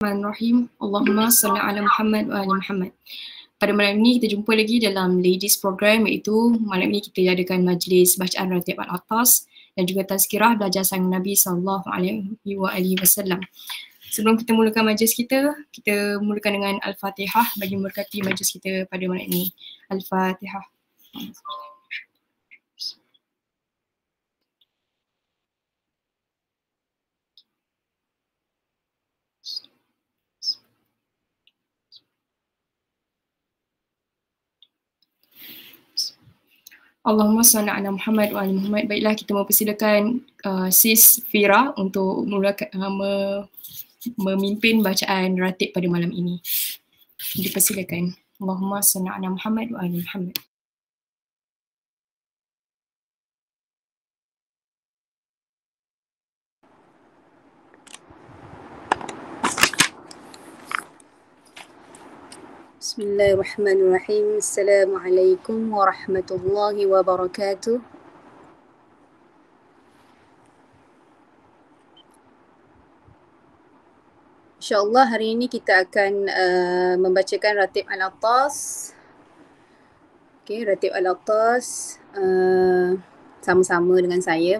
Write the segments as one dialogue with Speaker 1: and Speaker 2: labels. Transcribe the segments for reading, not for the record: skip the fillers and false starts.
Speaker 1: Bismillahirrahmanirrahim. Allahumma salli ala Muhammad wa ali Muhammad. Pada malam ini kita jumpa lagi dalam Ladies Program, iaitu malam ini kita adakan majlis bacaan Ratib Al-Attas dan juga tazkirah belajar sang Nabi SAW. Sebelum kita mulakan majlis kita mulakan dengan Al-Fatihah bagi memberkati majlis kita pada malam ini. Al-Fatihah. Allahumma salli ala Muhammad wa ali Muhammad. Baiklah, kita mempersilakan Sis Fira untuk memimpin bacaan ratib pada malam ini. Dipersilakan. Allahumma salli ala Muhammad wa ali Muhammad.
Speaker 2: Bismillahirrahmanirrahim. Assalamualaikum warahmatullahi wabarakatuh. InsyaAllah hari ini kita akan membacakan Ratib Al-Attas. Okay, Ratib Al-Attas bersama-sama dengan saya.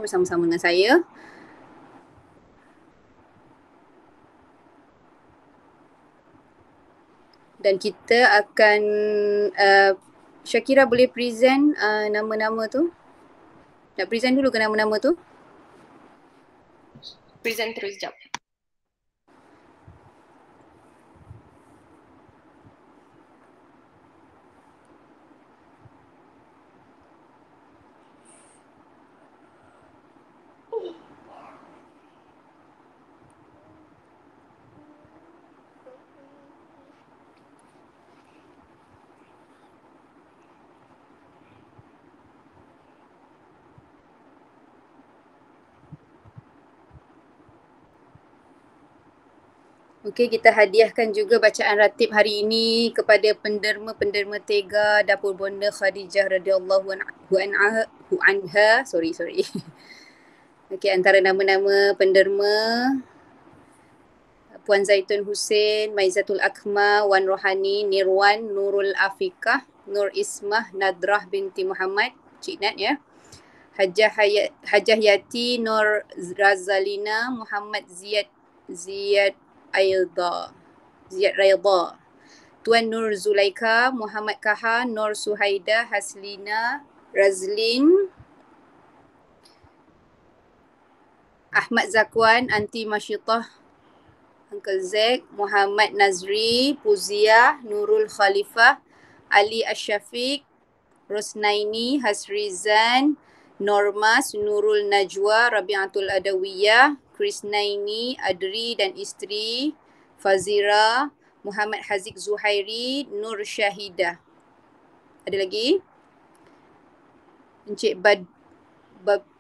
Speaker 2: Dan kita akan, Syakira boleh present nama-nama tu? Nak present dulu ke nama-nama tu?
Speaker 1: Present terus sekejap.
Speaker 2: Okey, kita hadiahkan juga bacaan ratib hari ini kepada penderma-penderma tega Dapur Bonda Khadijah radhiyallahu anha. Sorry. Okey, antara nama-nama penderma Puan Zaitun Hussein, Maizatul Akma, Wan Rohani, Nirwan, Nurul Afiqah, Nur Ismah, Nadrah binti Muhammad, Cik Nat ya. Hajah Yati, Nur Razalina, Muhammad Ziyad Raidha, Tuan Nur Zulaika, Muhammad Kaha, Nur Suhaida, Haslina, Razlin, Ahmad Zakwan, Anti Masyitah, Uncle Zack, Muhammad Nazri, Puzia, Nurul Khalifah, Ali Asyafiq, Rosnaini, Hasrizan, Normas, Nurul Najwa, Rabi'atul Adawiyah, Krisnaini, Adri dan isteri, Fazira, Muhammad Haziq Zuhairi, Nur Syahidah. Ada lagi? Encik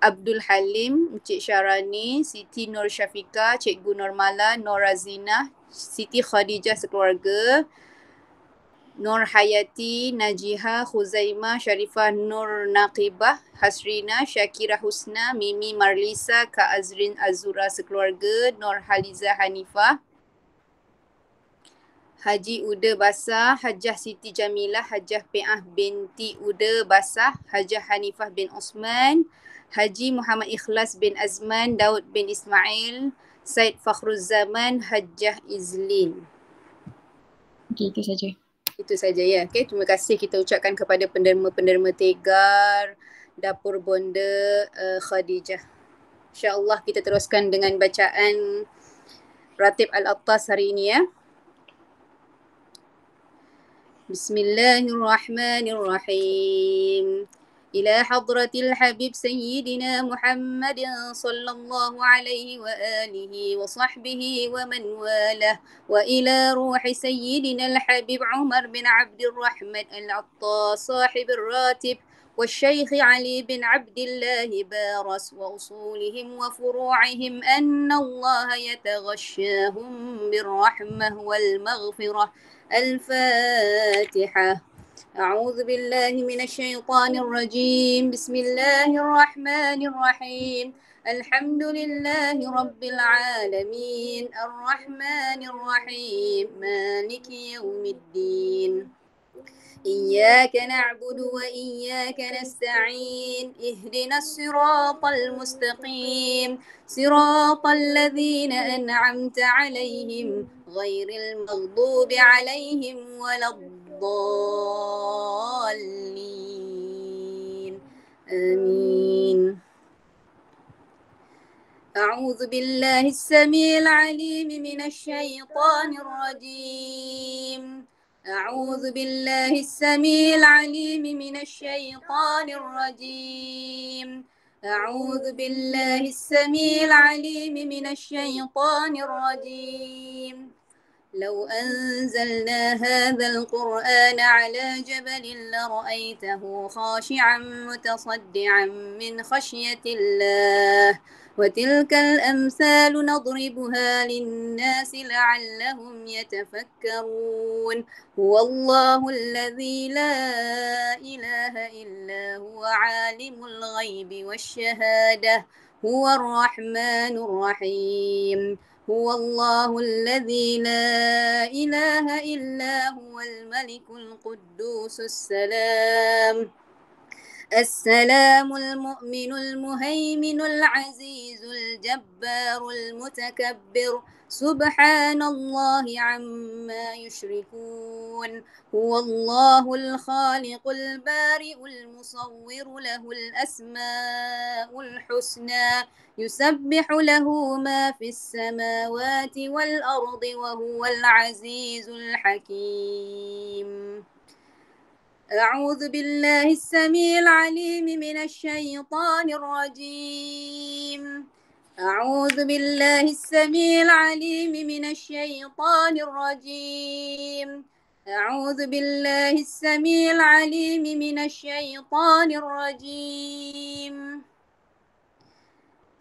Speaker 2: Abdul Halim, Encik Syarani, Siti Nur Syafika, Cikgu Normala, Nur Razina, Siti Khadijah sekeluarga, Nur Hayati, Najiha, Khuzaimah, Sharifah Nur Naqibah, Hasrina, Syakira Husna, Mimi Marlisa, Kak Azrin Azura sekeluarga, Nur Haliza Hanifah, Haji Uda Basah, Hajah Siti Jamilah, Hajah Pe'ah binti Uda Basah, Hajah Hanifah bin Osman, Haji Muhammad Ikhlas bin Azman, Daud bin Ismail, Said Fakhruzzaman, Hajah Izlin.
Speaker 1: Okey, itu saja.
Speaker 2: Itu saja ya. Okay, terima kasih kita ucapkan kepada penderma-penderma tegar Dapur Bonda Khadijah. InsyaAllah kita teruskan dengan bacaan Ratib Al-Attas hari ini ya. Bismillahirrahmanirrahim. إلى حضرة الحبيب سيدنا محمد صلى الله عليه وآله وصحبه ومن والاه وإلى روح سيدنا الحبيب عمر بن عبد الرحمن العطاس صاحب الراتب والشيخ علي بن عبد الله بارس وأصولهم وفروعهم أن الله يتغشاهم بالرحمة والمغفرة. الفاتحة. أعوذ بالله من الشيطان الرجيم. بسم الله الرحمن الرحيم. الحمد لله رب العالمين الرحمن الرحيم مالك يوم الدين إياك نعبد وإياك نستعين اهدنا الصراط المستقيم صراط الذين أنعمت عليهم غير المغضوب عليهم ولا الضالين آمين. أعوذ بالله السميع العليم من الشيطان الرجيم أعوذ بالله السميع العليم من الشيطان الرجيم أعوذ بالله السميع العليم من الشيطان الرجيم لو أنزلنا هذا القرآن على جبل لرأيته خاشعا متصدعا من خشية الله وتلك الأمثال نضربها للناس لعلهم يتفكرون هو الله الذي لا إله إلا هو عالم الغيب والشهادة هو الرحمن الرحيم هو الله الذي لا إله إلا هو الملك القدوس السلام المؤمن المهيمن العزيز الجبار المتكبر سبحان الله عما يشركون هو الله الخالق البارئ المصور له الأسماء الحسنى يسبح له ما في السماوات والأرض وهو العزيز الحكيم أعوذ بالله السميع العليم من الشيطان الرجيم أعوذ بالله السميع العليم من الشيطان الرجيم أعوذ بالله السميع العليم من الشيطان الرجيم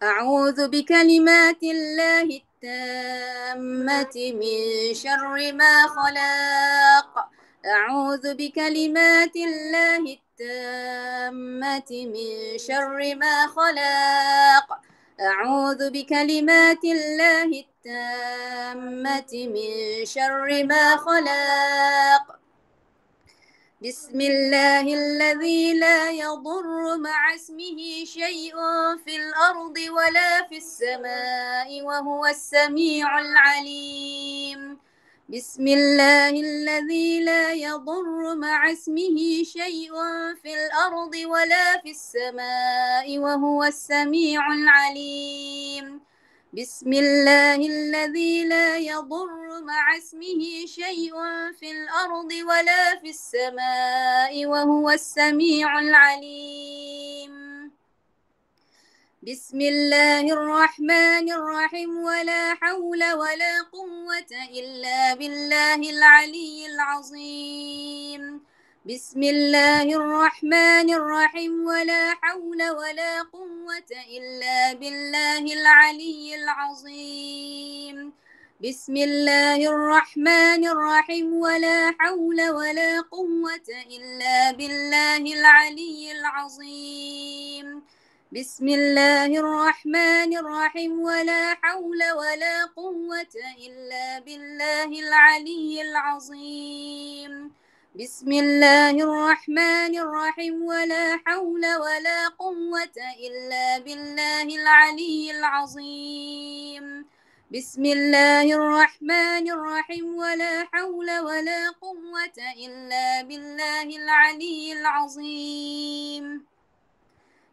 Speaker 2: أعوذ بكلمات الله التامة من شر ما خلق أعوذ بكلمات الله التامة من شر ما خلق أعوذ بكلمات الله التامة من شر ما خلق بسم الله الذي لا يضر مع اسمه شيء في الأرض ولا في السماء وهو السميع العليم بسم الله الذي لا يضر مع اسمه شيء في الأرض ولا في السماء وهو السميع العليم بسم الله الذي لا يضر مع اسمه شيء في الأرض ولا في السماء وهو السميع العليم بسم الله الرحمن الرحيم ولا حول ولا قوة إلا بالله العلي العظيم بسم الله الرحمن الرحيم ولا حول ولا قوة إلا بالله العلي العظيم بسم الله الرحمن الرحيم ولا حول ولا قوة إلا بالله العلي العظيم بسم الله الرحمن الرحيم ولا حول ولا قوة إلا بالله العلي العظيم بسم الله الرحمن الرحيم ولا حول ولا قوة إلا بالله العلي العظيم بسم الله الرحمن الرحيم ولا حول ولا قوة إلا بالله العلي العظيم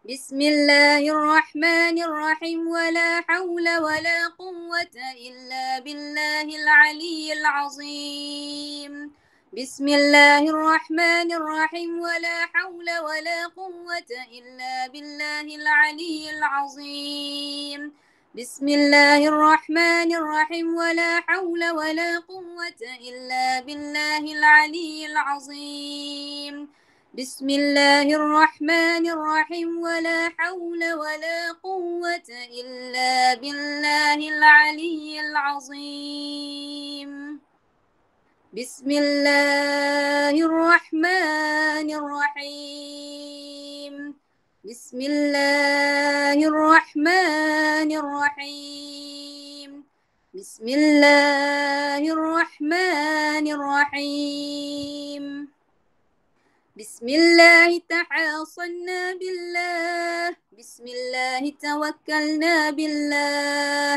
Speaker 2: بسم الله الرحمن الرحيم ولا حول ولا قوة إلا بالله العلي العظيم بسم الله الرحمن الرحيم ولا حول ولا قوة إلا بالله العلي العظيم بسم الله الرحمن الرحيم ولا حول ولا قوة إلا بالله العلي العظيم بسم الله الرحمن الرحيم ولا حول ولا قوة إلا بالله العلي العظيم بسم الله الرحمن الرحيم بسم الله الرحمن الرحيم بسم الله الرحمن الرحيم بسم الله تحاصنا بالله بسم الله توكلنا بالله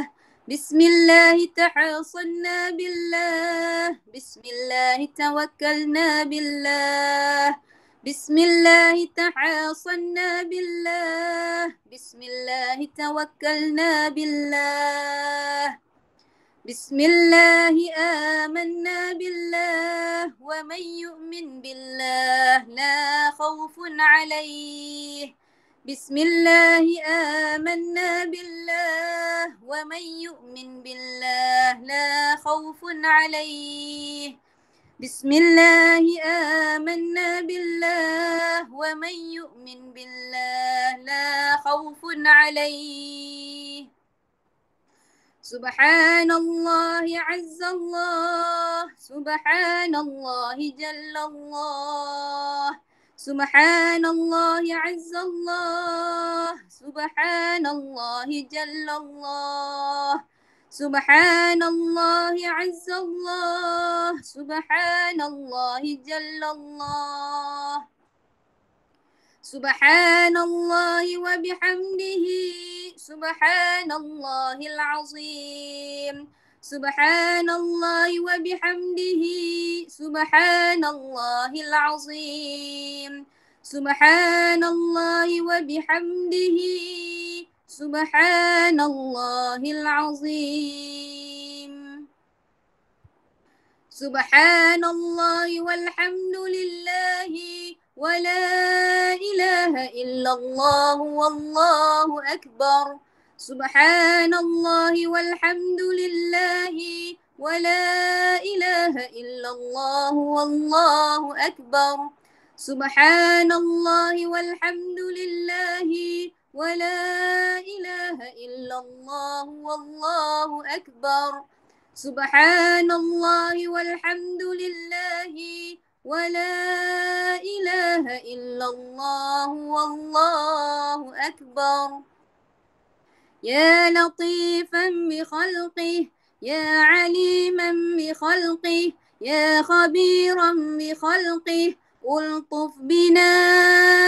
Speaker 2: بسم الله تحاصنا بالله بسم الله توكلنا بالله بسم الله تحاصنا بالله بسم الله توكلنا بالله بسم الله آمنا بالله ومن يؤمن بالله لا خوف عليه بسم الله آمنا بالله ومن يؤمن بالله لا خوف عليه بسم الله آمنا بالله ومن يؤمن بالله لا خوف عليه سبحان الله عز الله سبحان الله جل الله سبحان الله عز الله سبحان الله جل الله سبحان الله عز الله سبحان الله جل الله سبحان الله وبحمده سبحان الله العظيم سبحان الله وبحمده سبحان الله العظيم سبحان الله وبحمده سبحان الله العظيم سبحان الله والحمد لله ولا إله إلا الله والله أكبر سبحان الله والحمد لله ولا إله إلا الله والله أكبر سبحان الله والحمد لله ولا إله إلا الله والله أكبر سبحان الله والحمد لله ولا إله إلا الله والله أكبر يا لطيفا بخلقه يا عليما بخلقه يا خبيرا بخلقه ألطف بنا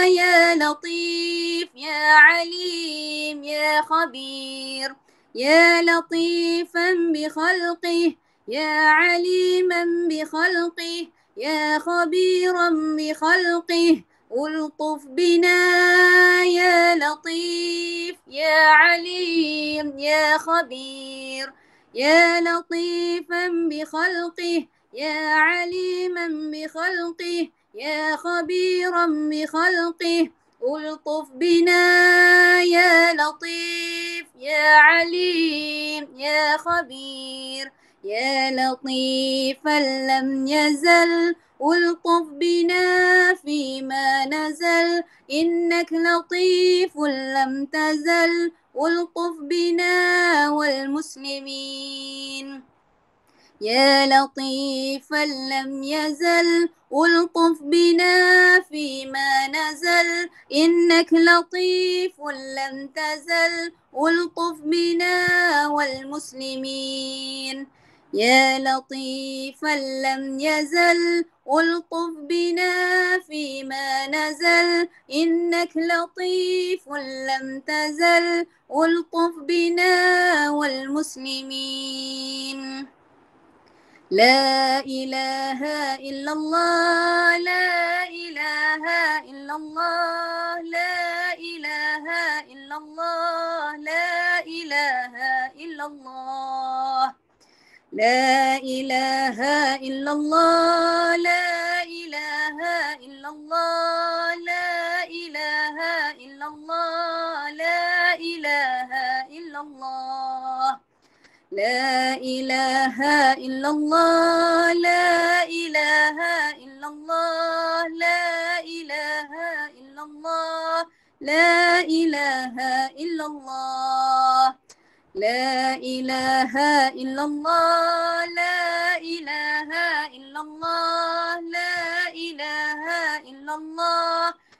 Speaker 2: يا لطيف يا عليم يا خبير يا لطيفا بخلقه يا عليما بخلقه يا خبيرا بخلقه ألطف بنا يا لطيف يا عليم يا خبير يا لطيفا بخلقه يا عليما بخلقه يا خبيرا بخلقه ألطف بنا يا لطيف يا عليم يا خبير يا لطيفا لم يزل ألطف بنا فيما نزل إنك لطيف لم تزل ألطف بنا والمسلمين يا لطيفا لم يزل ألطف بنا فيما نزل إنك لطيف لم تزل ألطف بنا والمسلمين يا لطيفا لم يزل ألطف بنا فيما نزل إنك لطيف لم تزل ألطف بنا والمسلمين لا إله إلا الله لا إله إلا الله لا إله إلا الله لا إله إلا الله لا إله إلا الله لا إله إلا الله لا إله إلا الله لا إله إلا الله لا إله إلا الله لا إله إلا الله لا إله إلا الله لا إله إلا الله لا إله إلا الله لا إله إلا الله لا إله إلا الله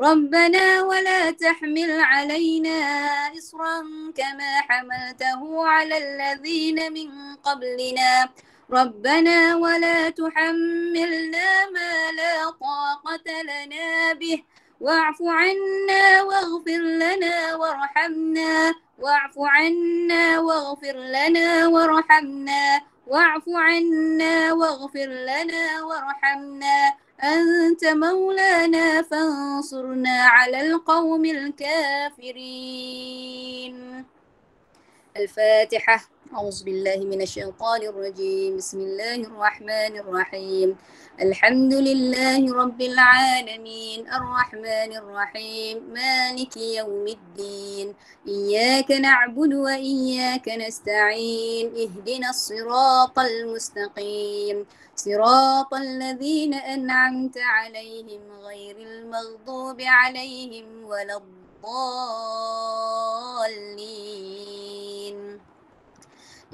Speaker 2: ربنا ولا تحمل علينا إصرا كما حملته على الذين من قبلنا ربنا ولا تحملنا ما لا طاقة لنا به واعف عنا واغفر لنا وارحمنا واعف عنا واغفر لنا وارحمنا واعف عنا واغفر لنا وارحمنا أنت مولانا فانصرنا على القوم الكافرين. الفاتحة. أعوذ بالله من الشيطان الرجيم. بسم الله الرحمن الرحيم. الحمد لله رب العالمين الرحمن الرحيم مالك يوم الدين إياك نعبد وإياك نستعين اهدنا الصراط المستقيم صراط الذين أنعمت عليهم غير المغضوب عليهم ولا الضالين.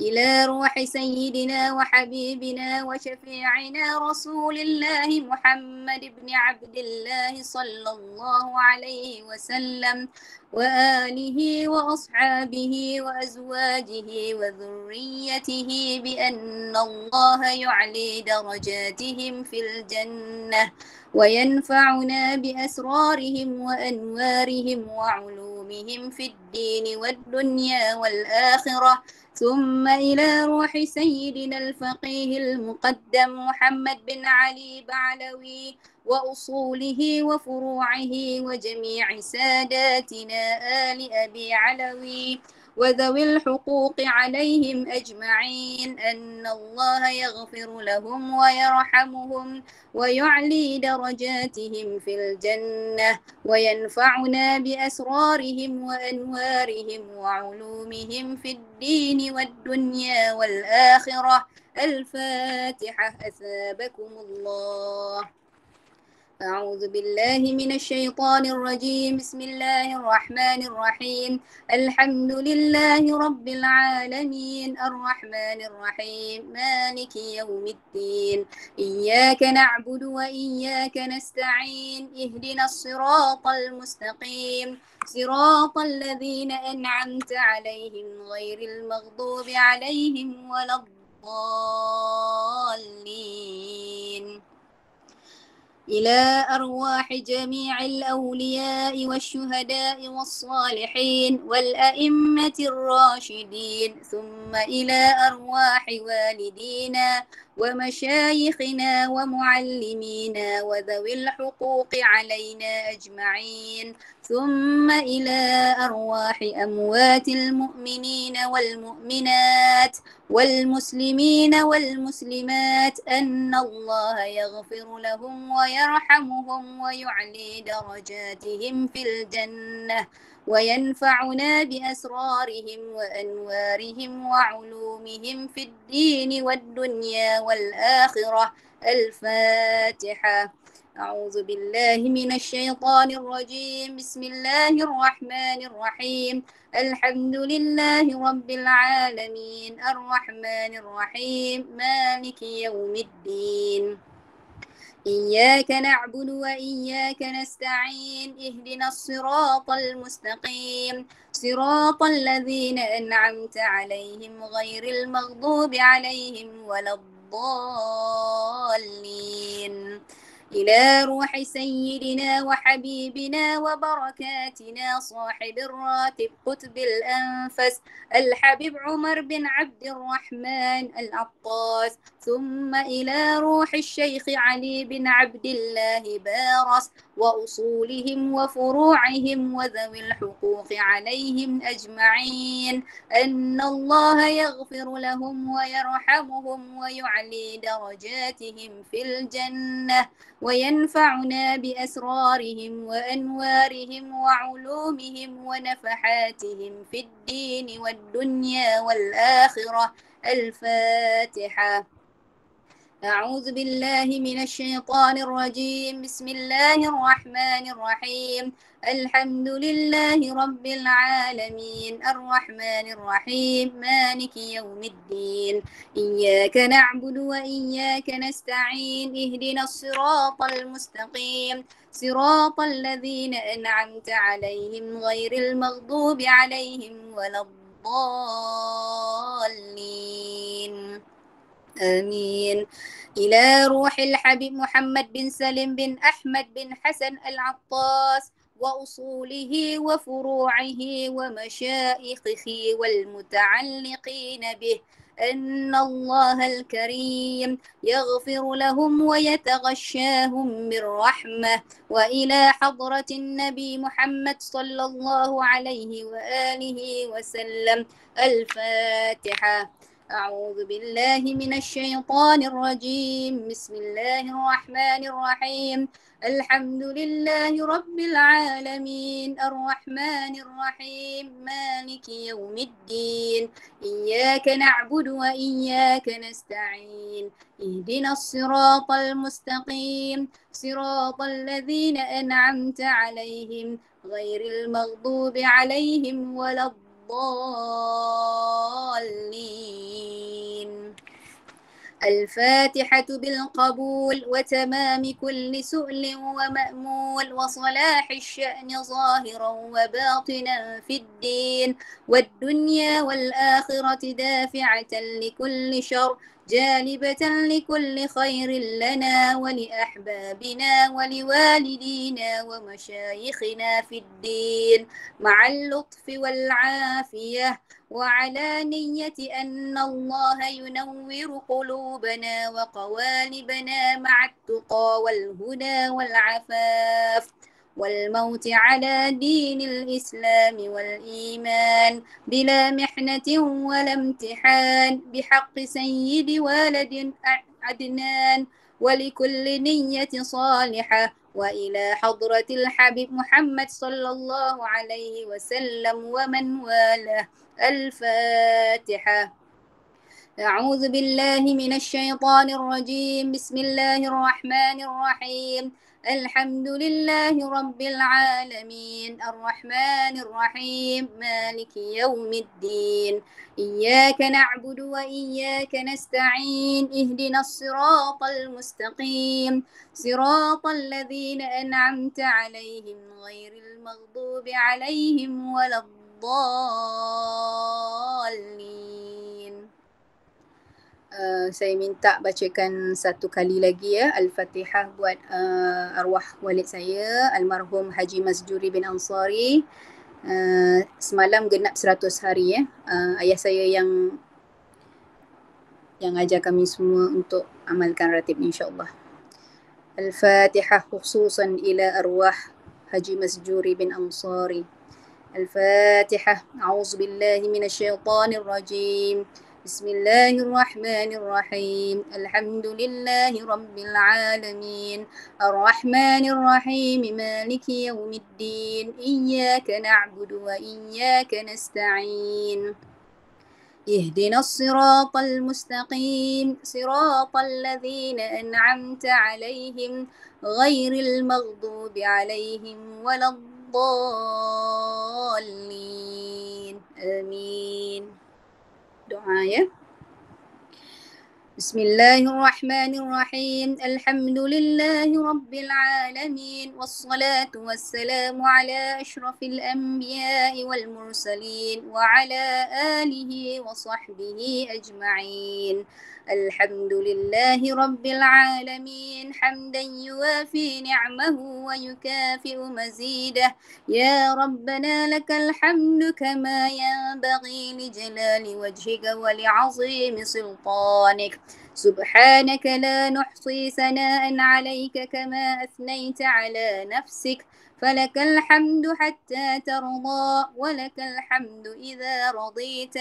Speaker 2: إلى روح سيدنا وحبيبنا وشفيعنا رسول الله محمد بن عبد الله صلى الله عليه وسلم وآله وأصحابه وأزواجه وذريته بأن الله يعلي درجاتهم في الجنة وينفعنا بأسرارهم وأنوارهم وعلومهم في الدين والدنيا والآخرة. ثم إلى روح سيدنا الفقيه المقدم محمد بن علي بعلوي وأصوله وفروعه وجميع ساداتنا آل أبي علوي وذوي الحقوق عليهم أجمعين أن الله يغفر لهم ويرحمهم ويعلي درجاتهم في الجنة وينفعنا بأسرارهم وأنوارهم وعلومهم في الدين والدنيا والآخرة. الفاتحة. أثابكم الله. أعوذ بالله من الشيطان الرجيم. بسم الله الرحمن الرحيم. الحمد لله رب العالمين الرحمن الرحيم مالك يوم الدين إياك نعبد وإياك نستعين اهدنا الصراط المستقيم صراط الذين أنعمت عليهم غير المغضوب عليهم ولا الضالين. إلى أرواح جميع الأولياء والشهداء والصالحين والأئمة الراشدين ثم إلى أرواح والدينا ومشايخنا ومعلمينا وذوي الحقوق علينا أجمعين ثم إلى أرواح أموات المؤمنين والمؤمنات والمسلمين والمسلمات أن الله يغفر لهم ويرحمهم ويعلي درجاتهم في الجنة وينفعنا بأسرارهم وأنوارهم وعلومهم في الدين والدنيا والآخرة. الفاتحة. أعوذ بالله من الشيطان الرجيم. بسم الله الرحمن الرحيم. الحمد لله رب العالمين الرحمن الرحيم مالك يوم الدين إياك نعبد وإياك نستعين اهدنا الصراط المستقيم صراط الذين أنعمت عليهم غير المغضوب عليهم ولا الضالين. إلى روح سيدنا وحبيبنا وبركاتنا صاحب الراتب قطب الأنفس الحبيب عمر بن عبد الرحمن العطاس ثم إلى روح الشيخ علي بن عبد الله بارس وأصولهم وفروعهم وذوي الحقوق عليهم أجمعين أن الله يغفر لهم ويرحمهم ويعلي درجاتهم في الجنة وينفعنا بأسرارهم وأنوارهم وعلومهم ونفحاتهم في الدين والدنيا والآخرة. الفاتحة. أعوذ بالله من الشيطان الرجيم. بسم الله الرحمن الرحيم. الحمد لله رب العالمين الرحمن الرحيم مالك يوم الدين إياك نعبد وإياك نستعين اهدنا الصراط المستقيم صراط الذين أنعمت عليهم غير المغضوب عليهم ولا الضالين آمين. إلى روح الحبيب محمد بن سليم بن أحمد بن حسن العطاس وأصوله وفروعه ومشائخه والمتعلقين به أن الله الكريم يغفر لهم ويتغشاهم بالرحمة. وإلى حضرة النبي محمد صلى الله عليه وآله وسلم. الفاتحة. أعوذ بالله من الشيطان الرجيم. بسم الله الرحمن الرحيم. الحمد لله رب العالمين الرحمن الرحيم مالك يوم الدين إياك نعبد وإياك نستعين اهدنا الصراط المستقيم صراط الذين أنعمت عليهم غير المغضوب عليهم ولا الضالين. الفاتحة بالقبول وتمام كل سؤل ومأمول وصلاح الشأن ظاهرا وباطنا في الدين والدنيا والآخرة دافعة لكل شر جالبة لكل خير لنا ولأحبابنا ولوالدينا ومشايخنا في الدين مع اللطف والعافية وعلى نية أن الله ينور قلوبنا وقوالبنا مع التقى والهدى والعفاف والموت على دين الإسلام والإيمان بلا محنة ولا امتحان بحق سيد ولد عدنان ولكل نية صالحة وإلى حضرة الحبيب محمد صلى الله عليه وسلم ومن والاه. الفاتحة. أعوذ بالله من الشيطان الرجيم. بسم الله الرحمن الرحيم. الحمد لله رب العالمين الرحمن الرحيم مالك يوم الدين إياك نعبد وإياك نستعين اهدنا الصراط المستقيم صراط الذين أنعمت عليهم غير المغضوب عليهم ولا الضالين. Saya minta bacakan satu kali lagi ya Al-Fatihah buat arwah walid saya almarhum Haji Masjuri bin Ansari. Semalam genap 100 hari ya. Ayah saya yang ajar kami semua untuk amalkan ratib insya-Allah. Al-Fatihah khususan ila arwah Haji Masjuri bin Ansari. Al-Fatihah. A'udzu billahi minasyaitonir rajim. بسم الله الرحمن الرحيم. الحمد لله رب العالمين الرحمن الرحيم مالك يوم الدين إياك نعبد وإياك نستعين اهدنا الصراط المستقيم صراط الذين أنعمت عليهم غير المغضوب عليهم ولا الضالين آمين. Doa ya. Bismillahirrahmanirrahim. Alhamdulillahi rabbil alamin wassalatu wassalamu ala asyrafil anbiya'i wal mursalin wa ala alihi wa sahbihi ajma'in. Alhamdulillahi rabbil alamin hamdan yuwafi ni'amahu wa yukafi'u mazidah. Ya Rabbana lakal hamdu kama yanbaghi li jalali wajhika wa li'azimi sultanik. سبحانك لا نحصي ثناء عليك كما أثنيت على نفسك فلك الحمد حتى ترضى ولك الحمد إذا رضيت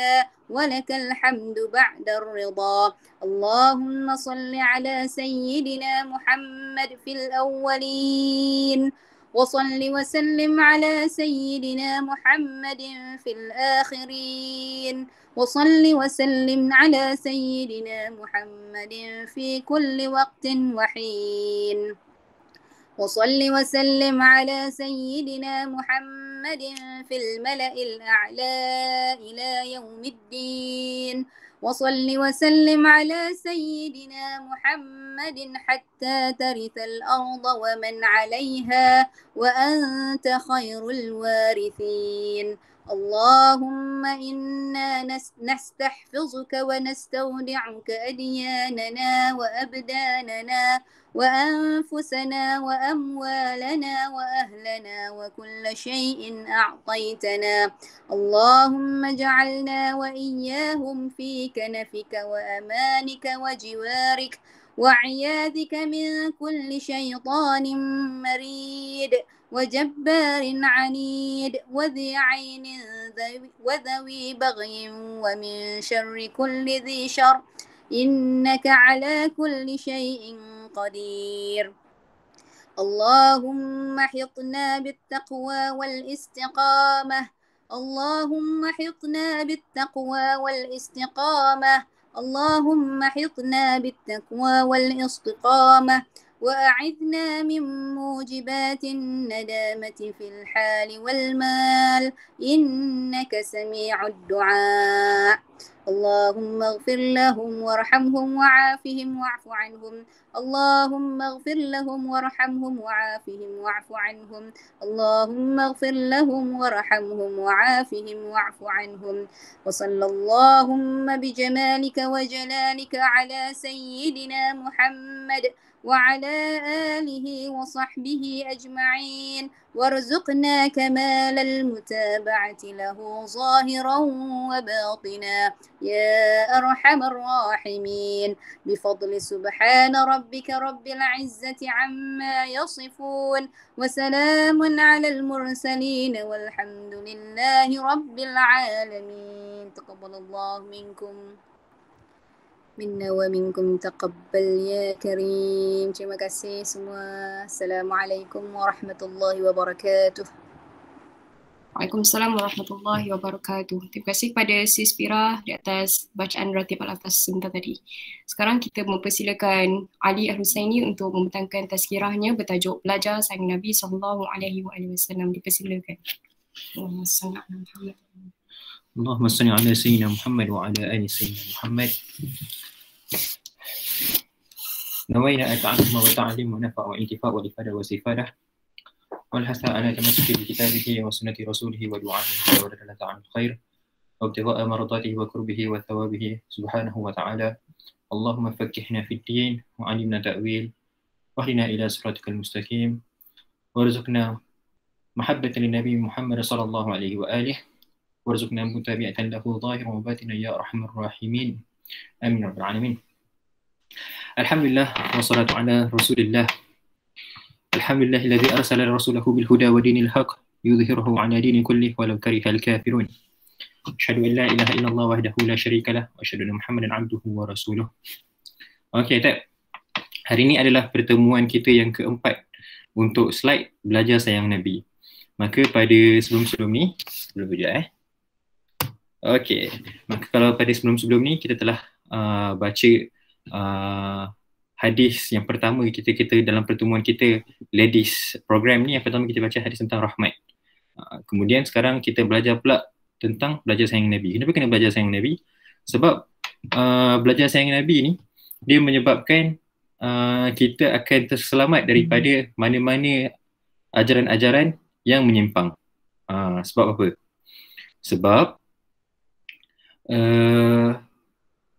Speaker 2: ولك الحمد بعد الرضا. اللهم صل على سيدنا محمد في الأولين وصل وسلم على سيدنا محمد في الآخرين وصل وسلم على سيدنا محمد في كل وقت وحين وصل وسلم على سيدنا محمد في الملأ الأعلى إلى يوم الدين وصل وسلم على سيدنا محمد حتى ترث الأرض ومن عليها وأنت خير الوارثين اللهم إنا نستحفظك ونستودعك أدياننا وأبداننا وأنفسنا وأموالنا وأهلنا وكل شيء أعطيتنا اللهم اجعلنا وإياهم في كنفك وأمانك وجوارك وعياذك من كل شيطان مريد وجبار عنيد وذي عين وذوي بغي ومن شر كل ذي شر إنك على كل شيء قدير اللهم حطنا بالتقوى والاستقامة اللهم حطنا بالتقوى والاستقامة اللهم حطنا بالتقوى والاستقامة وأعذنا من موجبات الندامة في الحال والمال إنك سميع الدعاء اللهم اغفر لهم وارحمهم وعافهم واعف عنهم اللهم اغفر لهم وارحمهم وعافهم واعف عنهم اللهم اغفر لهم وارحمهم وعافهم واعف عنهم وصلى اللهم بجمالك وجلالك على سيدنا محمد وعلى آله وصحبه أجمعين وارزقنا كمال المتابعة له ظاهرا وباطنا يا أرحم الراحمين بفضل سبحان ربك رب العزة عما يصفون وسلام على المرسلين والحمد لله رب العالمين تقبل الله منكم minna wa minkum taqabbal ya karim. Terima kasih semua. Assalamualaikum warahmatullahi wabarakatuh.
Speaker 1: Waalaikumsalam warahmatullahi wabarakatuh. Terima kasih kepada Sis Fira di atas bacaan ratib al-atas sebentar tadi. Sekarang kita mempersilakan Ali Al-Husaini untuk membentangkan tazkirahnya bertajuk Belajar Sayang Nabi SAW. Dipersilakan. Allahumma salli ala Muhammad.
Speaker 3: Allahumma salli ala sayyidina Muhammad wa ala ali sayyidina Muhammad. نوينا التعلم والتعليم ونفع وانتفاع والإفادة واستفادة والحث على تمسك بكتابه وسنة رسوله ودعائه والدلالة على الخير وابتغاء مرضاته وقربه وثوابه سبحانه وتعالى اللهم فقهنا في الدين وعلمنا تأويل واهدنا إلى صراطك المستقيم وارزقنا محبة للنبي محمد صلى الله عليه وآله وارزقنا متابعة له ظاهرا وباطنا يا أرحم الراحمين آمين رب العالمين. Alhamdulillah wassalatu ala Rasulillah. Alhamdulillahilladzi arsala rasulahu bil huda wa dinil haqq yudhhiruhu ala dini kullih walau karihal kafirun. Asyhadu an la ilaha illallah wahdahu la syarika lah wa asyhadu anna Muhammadan abduhu wa rasuluh. Okey, tak. Hari ini adalah pertemuan kita yang keempat untuk slide belajar sayang Nabi. Maka pada sebelum-sebelum ni, Okey, maka kalau pada sebelum-sebelum ni kita telah baca hadis yang pertama kita dalam pertemuan kita ladies program ni. Yang pertama kita baca hadis tentang rahmat. Kemudian sekarang kita belajar pula tentang belajar sayang Nabi. Kenapa kena belajar sayang Nabi? Sebab belajar sayang Nabi ni dia menyebabkan kita akan terselamat daripada mana-mana ajaran-ajaran yang menyimpang. Sebab apa? Sebab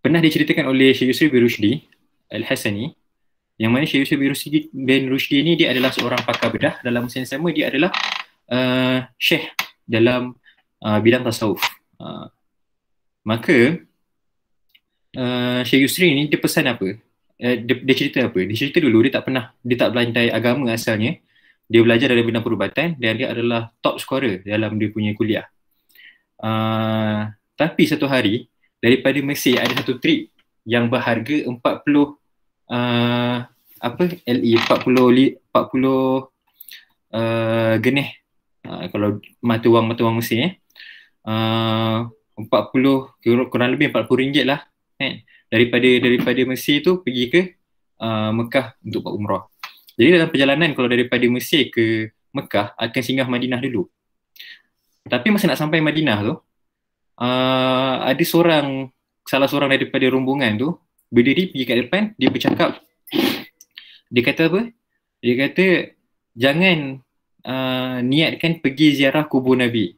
Speaker 3: pernah diceritakan oleh Syekh Yusri bin Rushdi Al-Hasani, yang mana Syekh Yusri bin Rushdi ni dia adalah seorang pakar bedah. Dalam masa yang sama dia adalah syekh dalam bidang tasawuf. Maka Syekh Yusri ni dia pesan apa? Dia cerita apa? Dia cerita dulu dia tak belantai agama asalnya. Dia belajar dalam bidang perubatan dan dia adalah top scorer dalam dia punya kuliah. Tapi satu hari daripada Mesir ada satu trip yang berharga 40 LE 40 genih. Kalau mata wang Mesir 40 kurang lebih RM40 lah kan, daripada Mesir tu pergi ke Mekah untuk buat umrah. Jadi dalam perjalanan kalau daripada Mesir ke Mekah akan singgah Madinah dulu. Tapi masa nak sampai Madinah tu ada salah seorang daripada rombongan tu berdiri pergi kat depan, dia bercakap, dia kata apa? Dia kata jangan niatkan pergi ziarah kubur Nabi,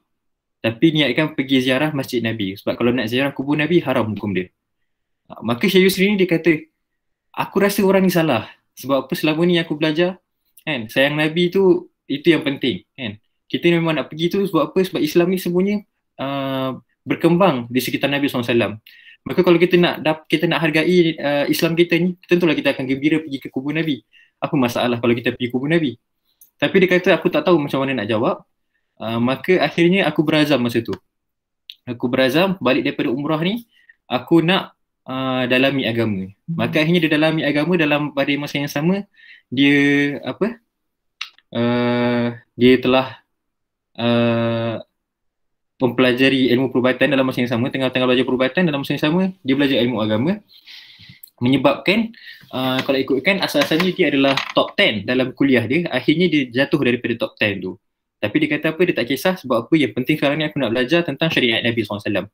Speaker 3: tapi niatkan pergi ziarah masjid Nabi. Sebab kalau nak ziarah kubur Nabi haram hukum dia. Maka Syekh Yusri ni dia kata, aku rasa orang ni salah. Sebab apa selama ni aku belajar kan, sayang Nabi tu itu yang penting kan. Kita memang nak pergi tu sebab apa? Sebab Islam ni semuanya berkembang di sekitar Nabi SAW. Maka kalau kita nak hargai Islam kita ni, tentulah kita akan gembira pergi ke kubur Nabi. Apa masalah kalau kita pergi kubur Nabi? Tapi dia kata aku tak tahu macam mana nak jawab. Maka akhirnya aku berazam masa tu. Aku berazam balik daripada umrah ni, aku nak dalami agama. Maka akhirnya dia dalami agama pada masa yang sama dia dia telah mempelajari ilmu perubatan dalam masa yang sama, tengah-tengah belajar perubatan dalam masa yang sama dia belajar ilmu agama, menyebabkan kalau ikutkan asal-asalnya dia adalah top 10 dalam kuliah dia, akhirnya dia jatuh daripada top 10 tu. Tapi dia kata apa, dia tak kisah sebab apa, yang penting sekarang ni aku nak belajar tentang syariat Nabi SAW.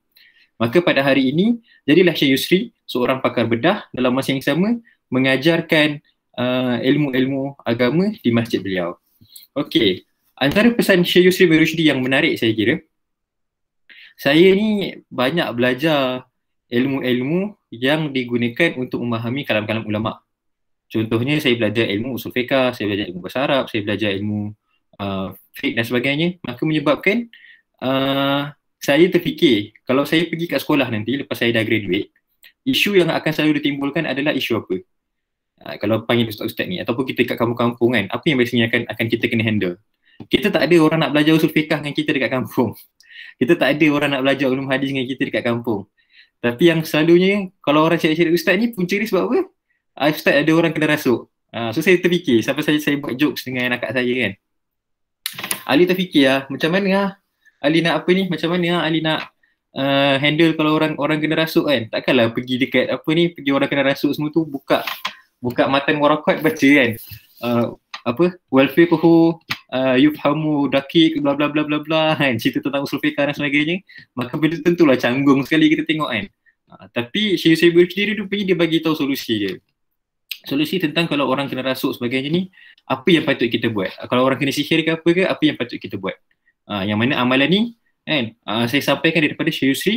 Speaker 3: Maka pada hari ini, jadilah Syekh Yusri seorang pakar bedah dalam masa yang sama mengajarkan ilmu-ilmu agama di masjid beliau. Okey, antara pesan Syekh Yusri bin Rushdi yang menarik saya kira, saya ni banyak belajar ilmu-ilmu yang digunakan untuk memahami kalam-kalam ulama'. Contohnya saya belajar ilmu usul fiqah, saya belajar ilmu bahasa Arab, saya belajar ilmu fiqh dan sebagainya. Maka menyebabkan saya terfikir, kalau saya pergi kat sekolah nanti lepas saya dah graduate, isu yang akan selalu ditimbulkan adalah isu apa? Kalau panggil ustaz-ustaz ni, ataupun kita kat kampung-kampung kan, apa yang biasanya akan kita kena handle? Kita tak ada orang nak belajar usul fiqah dengan kita dekat kampung. Kita tak ada orang nak belajar ulum hadis dengan kita dekat kampung. Tapi yang selalunya, kalau orang cari-cari ustaz ni, punca dia sebab apa? Ustaz ada orang kena rasuk. So saya terfikir, sampai saya buat jokes dengan akak saya kan. Ali terfikir macam mana Ali nak apa ni, macam mana Ali nak handle kalau orang kena rasuk kan. Takkanlah pergi dekat pergi orang kena rasuk semua tu buka matan warakat baca kan. Wal fiqhu yufhamu daqiq bla bla bla bla bla kan, cerita tentang usul fiqh dan sebagainya. Maka benda tentulah canggung sekali kita tengok kan. Tapi Syekh Yusri bin Rushdi tu pergi dia bagi tahu solusi dia. Solusi tentang kalau orang kena rasuk sebagainya ni, apa yang patut kita buat. Kalau orang kena sihir ke apa yang patut kita buat. Yang mana amalan ni kan, saya sampaikan daripada Syekh Yusri,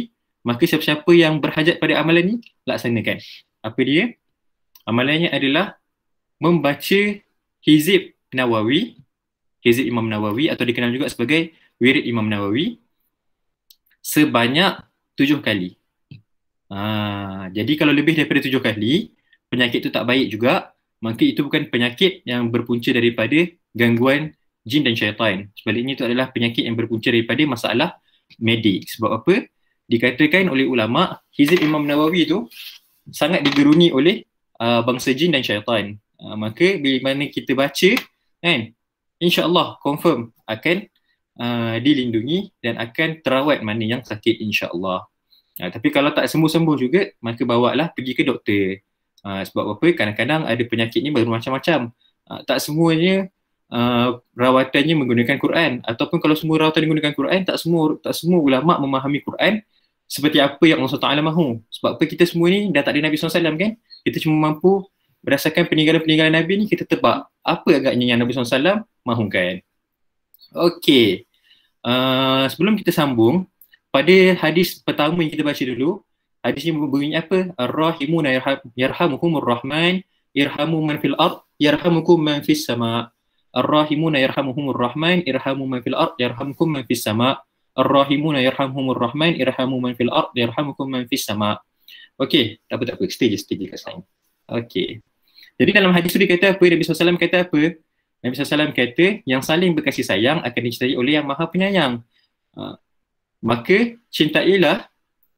Speaker 3: maka siapa-siapa yang berhajat pada amalan ni laksanakan. Apa dia? Amalannya adalah membaca Hizib Nawawi, Hizib Imam Nawawi atau dikenal juga sebagai Wirid Imam Nawawi sebanyak 7 kali. Jadi kalau lebih daripada 7 kali, penyakit itu tak baik juga, maka itu bukan penyakit yang berpunca daripada gangguan jin dan syaitan. Sebaliknya itu adalah penyakit yang berpunca daripada masalah medik. Sebab apa? Dikatakan oleh ulama, Hizib Imam Nawawi itu sangat digeruni oleh bangsa jin dan syaitan. Maka bila mana kita baca kan, insya-Allah confirm akan dilindungi dan akan terawat mana yang sakit insya-Allah. Tapi kalau tak sembuh-sembuh juga, maka bawalah pergi ke doktor. Sebab apa? Kadang-kadang ada penyakit ni bermacam-macam. Tak semuanya rawatannya menggunakan Quran, ataupun kalau semua rawatan menggunakan Quran, tak semua ulama memahami Quran seperti apa yang Allah Taala mahu. Sebab apa? Kita semua ni dah tak ada Nabi SAW kan? Kita cuma mampu berdasarkan peninggalan-peninggalan Nabi ni, kita tebak apa agaknya yang Nabi SAW mahukan. Okey, sebelum kita sambung pada hadis pertama yang kita baca dulu, hadis ni berbunyi apa? Ar-Rahimuna yarhamuhumur Rahman irhamu man fil ard yarhamukum man fis sama. Ar-Rahimuna yarhamuhumur Rahman irhamu man fil ard yarhamukum man fis sama. Ar-Rahimuna yarhamuhumur Rahman irhamu man fil ard yarhamukum man fis sama. Okey, tak apa. Stay kat sana. Okey. Jadi dalam hadis tu dia kata apa? Nabi SAW kata apa? Nabi SAW kata yang saling berkasih sayang akan dicintai oleh yang Maha Penyayang. Maka cintailah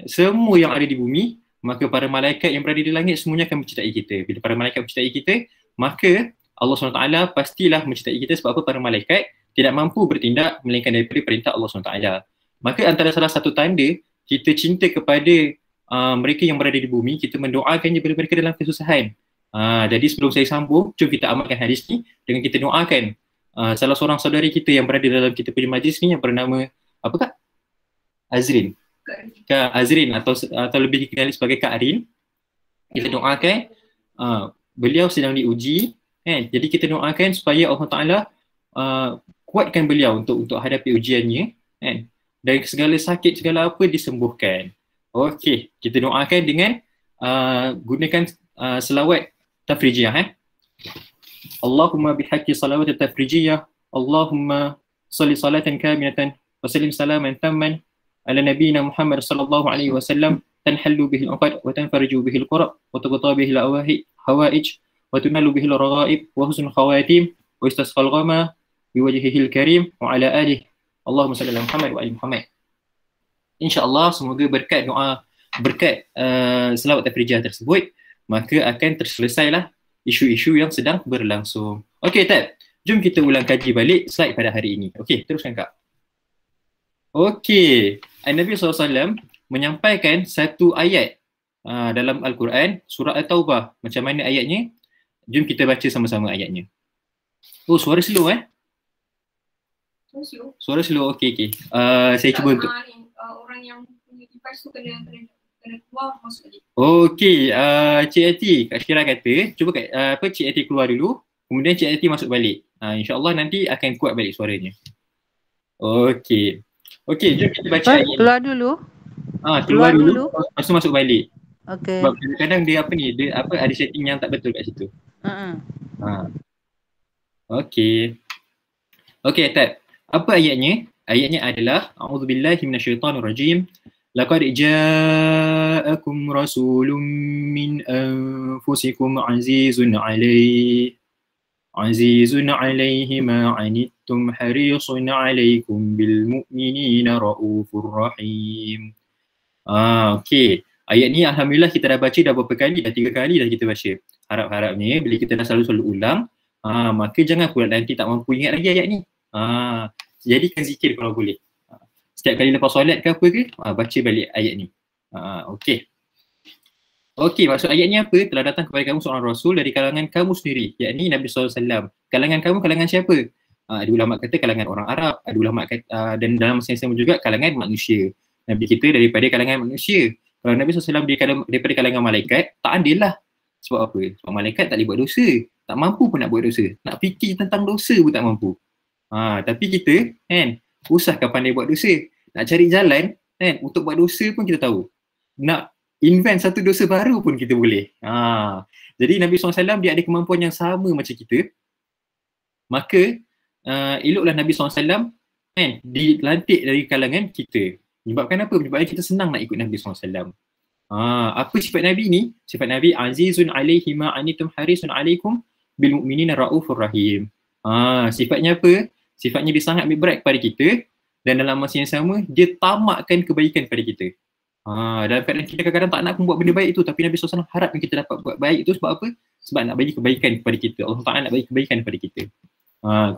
Speaker 3: semua yang ada di bumi, maka para malaikat yang berada di langit semuanya akan mencintai kita. Bila para malaikat mencintai kita, maka Allah SWT pastilah mencintai kita sebab apa? Para malaikat tidak mampu bertindak melainkan daripada perintah Allah SWT. Maka antara salah satu tanda kita cinta kepada mereka yang berada di bumi, kita mendoakannya bila mereka dalam kesusahan. Jadi sebelum saya sambung, jom kita amalkan hadis ni dengan kita doakan salah seorang saudari kita yang berada dalam kita punya majlis ni yang bernama apa Kak? Azrin. Kak Azrin atau lebih dikenali sebagai Kak Arin. Kita doakan beliau sedang diuji, kan? Jadi kita doakan supaya Allah Taala kuatkan beliau untuk hadapi ujiannya, kan? Dan segala sakit segala apa disembuhkan. Okey, kita doakan dengan gunakan selawat tafrijiyah. Allahumma bihaqqi salawat tafrijiyah, Allahumma salli salatan kamilatan wa sallim salaman tamman ala nabiyyina Muhammad sallallahu alaihi wasallam tanhallu bihi al-uqad wa tanfariju bihi al-qurab wa tughta bihi al-hawaij wa tunalu bihi al-raghaib wa husnul khawatim wa istasqal ghama biwajhihi al-karim wa ala alihi Allahumma salli ala Muhammad wa ali Muhammad. InsyaAllah semoga berkat doa, berkat selawat tafrijiyah tersebut, maka akan terselesailah isu-isu yang sedang berlangsung. Okey Tab, jom kita ulang kaji balik slide pada hari ini. Okey, teruskan Kak. Okey, Nabi SAW menyampaikan satu ayat dalam Al-Quran, surah At-Taubah. Macam mana ayatnya? Jom kita baca sama-sama ayatnya. Oh, suara slow Suara slow, okey. Saya cuba untuk
Speaker 1: orang yang punya device tu kena keluar masuk lagi.
Speaker 3: Okey, Cik Ati, Kak Syirah kata, cuba Cik Ati keluar dulu, kemudian Cik Ati masuk balik. InsyaAllah nanti akan kuat balik suaranya. Okey, jom kita baca ayat.
Speaker 2: Keluar dulu.
Speaker 3: Keluar dulu. Lepas tu masuk balik.
Speaker 2: Okey.
Speaker 3: Sebab kadang-kadang dia ada setting yang tak betul kat situ. Okey, Tat. Apa ayatnya? Ayatnya adalah A'udzubillahi minasyaitonirrajim. Laqad ja'akum rasulun min anfusikum azizun alaihi ma anittum harisun alaikum bil mu'minina raufur rahim. Okey. Ayat ni alhamdulillah kita dah baca dah berapa kali, dah 3 kali dah kita baca. Harap-harapnya bila kita dah selalu ulang, maka jangan pula nanti tak mampu ingat lagi ayat ni. Jadikan zikir kalau boleh. Setiap kali lepas solat ke apa ke, baca balik ayat ni. Okey, maksud ayat ni apa? Telah datang kepada kamu seorang Rasul dari kalangan kamu sendiri, yakni Nabi SAW. Kalangan kamu, kalangan siapa? Ada ulama kata kalangan orang Arab, ada ulama kata, dan dalam masa yang sama juga kalangan manusia. Nabi kita daripada kalangan manusia. Kalau Nabi SAW daripada kalangan malaikat, tak adil lah. Sebab apa? Sebab malaikat tak boleh buat dosa. Tak mampu pun nak buat dosa. Nak fikir tentang dosa pun tak mampu. Tapi kita kan usahkan pandai buat dosa. Nak cari jalan kan untuk buat dosa pun kita tahu. Nak invent satu dosa baru pun kita boleh. Jadi Nabi SAW dia ada kemampuan yang sama macam kita. Maka eloklah Nabi SAW kan dilantik dari kalangan kita. Menyebabkan apa? Menyebabkan kita senang nak ikut Nabi SAW. Apa sifat Nabi ni? Sifat Nabi azizun alaihi ma anitum harisun alaikum bil mu'minina raufur rahim. Sifatnya apa? Sifatnya dia sangat berat kepada kita dan dalam masa yang sama dia tamakkan kebaikan kepada kita. Dalam keadaan kita kadang-kadang tak nak pun buat benda baik itu, tapi Nabi SAW harapkan kita dapat buat baik itu sebab apa? Sebab nak bagi kebaikan kepada kita. Allah Ta'ala nak bagi kebaikan kepada kita.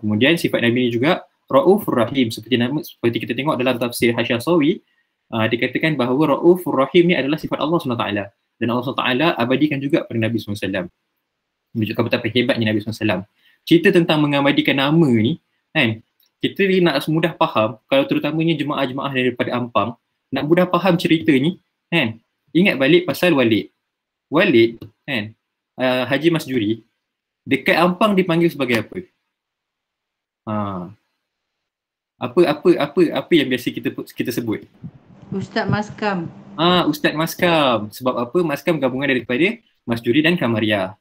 Speaker 3: Kemudian sifat Nabi ni juga Raufur Rahim, seperti kita tengok dalam tafsir Hasyiah Sawi, dikatakan bahawa Raufur Rahim ni adalah sifat Allah SWT dan Allah SWT abadikan juga pada Nabi SAW. Menunjukkan betapa hebatnya Nabi SAW. Cerita tentang mengabadikan nama ni kan, kita nak mudah faham, kalau terutamanya jemaah-jemaah daripada Ampang, nak mudah faham cerita ni kan, ingat balik pasal Walid kan, Haji Masjuri dekat Ampang dipanggil sebagai apa? Apa yang biasa kita sebut?
Speaker 2: Ustaz Maskam.
Speaker 3: Ustaz Maskam. Sebab apa? Maskam gabungan daripada Masjuri dan Kamariah.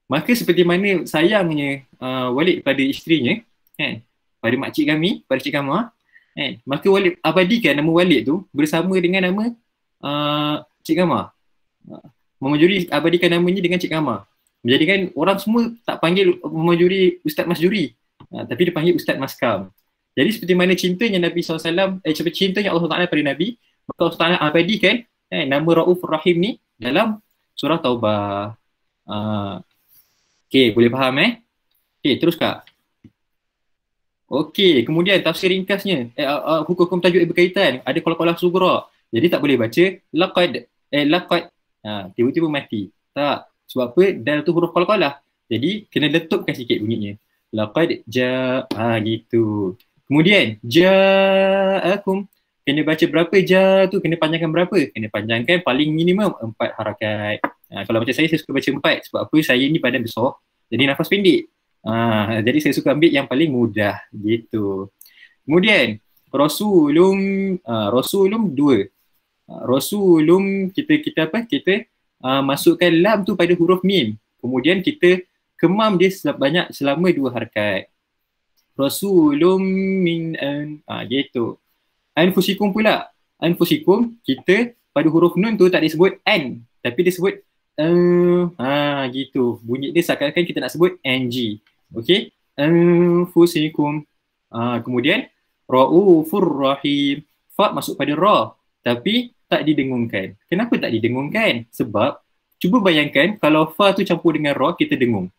Speaker 3: Maka seperti mana sayangnya Walid pada isterinya kan, pada makcik kami, pada Cik Kamar kan, maka Walid abadikan nama Walid tu bersama dengan nama Cik Kamar. Mama Juri abadikan namanya dengan Cik Kamar. Menjadikan orang semua tak panggil Mama Juri Ustaz Masjuri, tapi dipanggil Ustaz Maskam. Jadi seperti mana cintanya Nabi SAW, seperti cintanya Allah Ta'ala pada Nabi, maka Allah Ta'ala abadikan nama Raufur Rahim ni dalam surah Taubah. Okey, boleh faham Okey, terus Kak. Okey, kemudian tafsir ringkasnya hukum-hukum tajuk yang berkaitan, ada qalqalah sughra. Jadi tak boleh baca laqad tiba-tiba mati. Tak. Sebab apa? Dal tu huruf qalqalah. Jadi kena letupkan sikit bunyinya. Laqad gitu. Kemudian ja'akum, kena baca berapa ja tu, kena panjangkan berapa? Kena panjangkan paling minimum 4 harakat. Kalau macam saya suka baca 4 sebab apa? Saya ni badan besar, jadi nafas pendek. Jadi saya suka ambil yang paling mudah gitu. Kemudian rasulum 2. Rasulum kita masukkan lam tu pada huruf mim. Kemudian kita kemam dia selama 2 harakat. Rasulum min gitu. Anfusikum pula. Anfusikum kita pada huruf nun tu tak disebut an, tapi disebut gitu. Bunyi dia seakan-akan kita nak sebut ng. Okey. Anfusikum. Kemudian raufur rahim. Fa masuk pada ra tapi tak didengungkan. Kenapa tak didengungkan? Sebab cuba bayangkan kalau fa tu campur dengan ra kita dengung.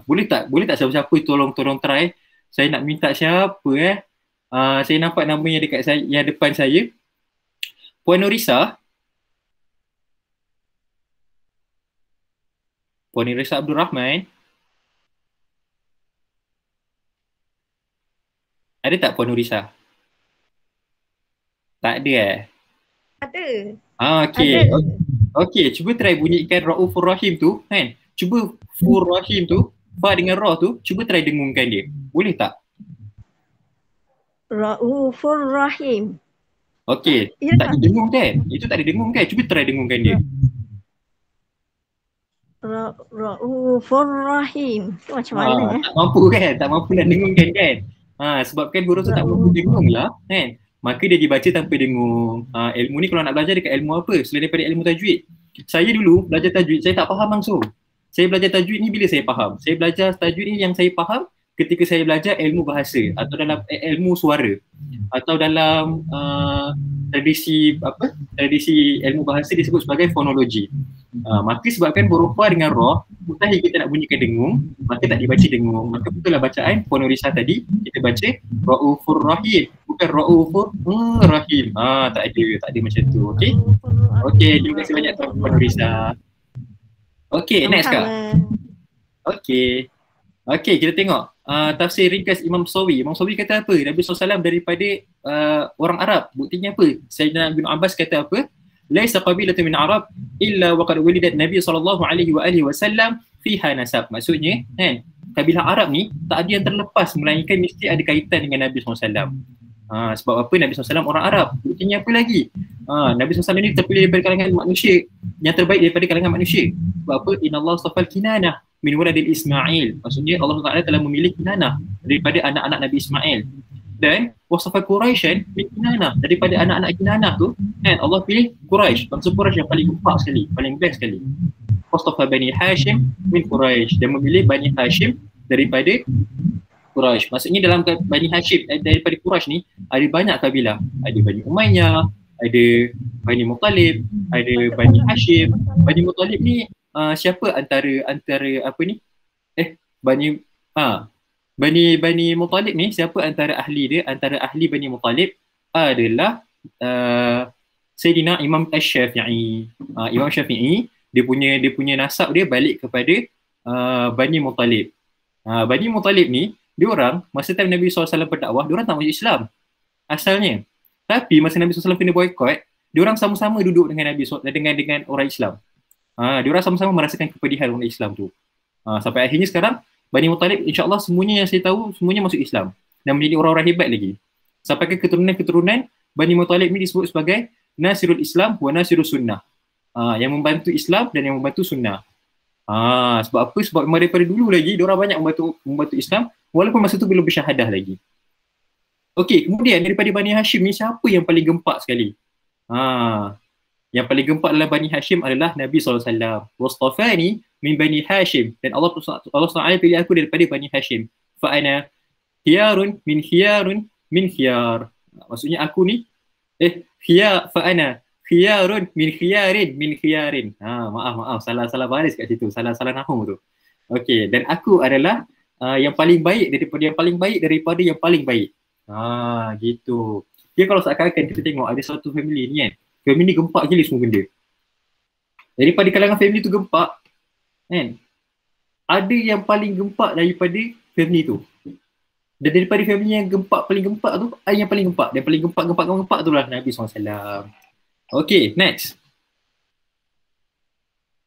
Speaker 3: Boleh tak siapa-siapa tolong try. Saya nak minta siapa saya nampak namanya dekat saya, yang depan saya. Puan Nurisa. Puan Nurisa Abdul Rahman. Ada tak Puan Nurisa? Tak ada
Speaker 4: Ada.
Speaker 3: Okey. Okey, cuba try bunyikan Raufur Rahim tu kan. Cuba Fur Rahim tu, fa dengan ra tu, cuba try dengungkan dia. Boleh tak?
Speaker 4: Raufur Rahim.
Speaker 3: Okey, tak didengung kan? Itu tak didengung kan? Cuba try dengungkan dia.
Speaker 4: Raufur Rahim. Tu macam mana
Speaker 3: Tak mampu kan? Tak mampu nak dengungkan kan? Sebabkan huruf tu tak mampu dengung lah kan? Maka dia dibaca tanpa dengung. Ilmu ni kalau nak belajar dekat ilmu apa? Selain daripada ilmu tajwid. Saya dulu belajar tajwid, saya tak faham langsung. Saya belajar tajwid ni bila saya faham. Saya belajar tajwid ni yang saya faham ketika saya belajar ilmu bahasa atau dalam ilmu suara atau dalam tradisi ilmu bahasa disebut sebagai fonologi. Maka sebabkan huruf fa dengan ra mustahil kita nak bunyikan dengung, maka tak dibaca dengung. Maka betul lah bacaan Puan Nurisa tadi kita baca Raufur Rahim, bukan Raufur Rahim. Tak ada macam tu. Okey. Okey, terima kasih banyak Puan Nurisa. Okey, next Kak. Okey, kita tengok tafsir ringkas Imam Sawi. Imam Sawi kata apa? Nabi SAW daripada orang Arab. Buktinya apa? Sayyidina Ibn Abbas kata apa? Laisa qabilatun min Arab illa waqad wulidat Nabi SAW fiha nasab. Maksudnya kan, kabilah Arab ni tak ada yang terlepas melainkan mesti ada kaitan dengan Nabi SAW. Sebab apa? Nabi SAW orang Arab. Buktinya apa lagi? Nabi SAW ni terpilih daripada kalangan manusia, yang terbaik daripada kalangan manusia. Sebab apa? Innallaha astafal Kinanah min waladil Ismail. Maksudnya Allah Taala telah memilih Kinanah daripada anak-anak Nabi Ismail. Dan wasafa Quraisyan min Kinanah, daripada anak-anak Kinanah tu kan Allah pilih Quraisy, bangsa Quraisy yang paling gempak sekali, paling best sekali. Wasafa Bani Hashim min Quraisy, dan memilih Bani Hashim daripada Quraisy. Maksudnya dalam Bani Hashim daripada Quraisy ni ada banyak kabilah. Ada Bani Umayyah, ada Bani Muttalib, ada Bani Hashim. Bani Muttalib ni siapa antara apa ni? Bani Muttalib ni siapa antara ahli dia? Antara ahli Bani Muttalib adalah Sayyidina Imam Asy-Syafi'i. Imam Syafi'i dia punya nasab dia balik kepada Bani Muttalib. Bani Muttalib ni dia orang masa time Nabi SAW berdakwah, dia orang tak masuk Islam asalnya. Tapi masa Nabi SAW kena boykot, dia orang sama-sama duduk dengan Nabi SAW dengan orang Islam. Dia orang sama-sama merasakan kepedihan orang Islam tu. Sampai akhirnya sekarang Bani Muttalib insya-Allah semuanya yang saya tahu semuanya masuk Islam dan menjadi orang-orang hebat lagi. Sampai ke keturunan-keturunan Bani Muttalib ni disebut sebagai Nasirul Islam wa Nasirus Sunnah. Yang membantu Islam dan yang membantu Sunnah. Sebab apa? Sebab memang daripada dulu lagi dia orang banyak membantu Islam walaupun masa tu belum bersyahadah lagi. Okey, kemudian daripada Bani Hashim ni siapa yang paling gempak sekali? Yang paling gempak dalam Bani Hashim adalah Nabi SAW. Wastafani min Bani Hashim, dan Allah SWT pilih aku daripada Bani Hashim. Fa'ana khiyarun min khiyar. Maksudnya aku ni fa'ana khiyarun min khiyarin. Maaf salah baris kat situ, salah nahwu tu. Okey, dan aku adalah yang paling baik daripada yang paling baik daripada yang paling baik. Gitu. Dia kalau seakan-akan kita tengok ada satu family ni kan, family ni gempak gila semua benda. Daripada kalangan family tu gempak kan, ada yang paling gempak daripada family tu. Dan daripada family yang gempak, paling gempak tu, ada yang paling gempak. Dan paling gempak tu lah Nabi SAW. Okay, next.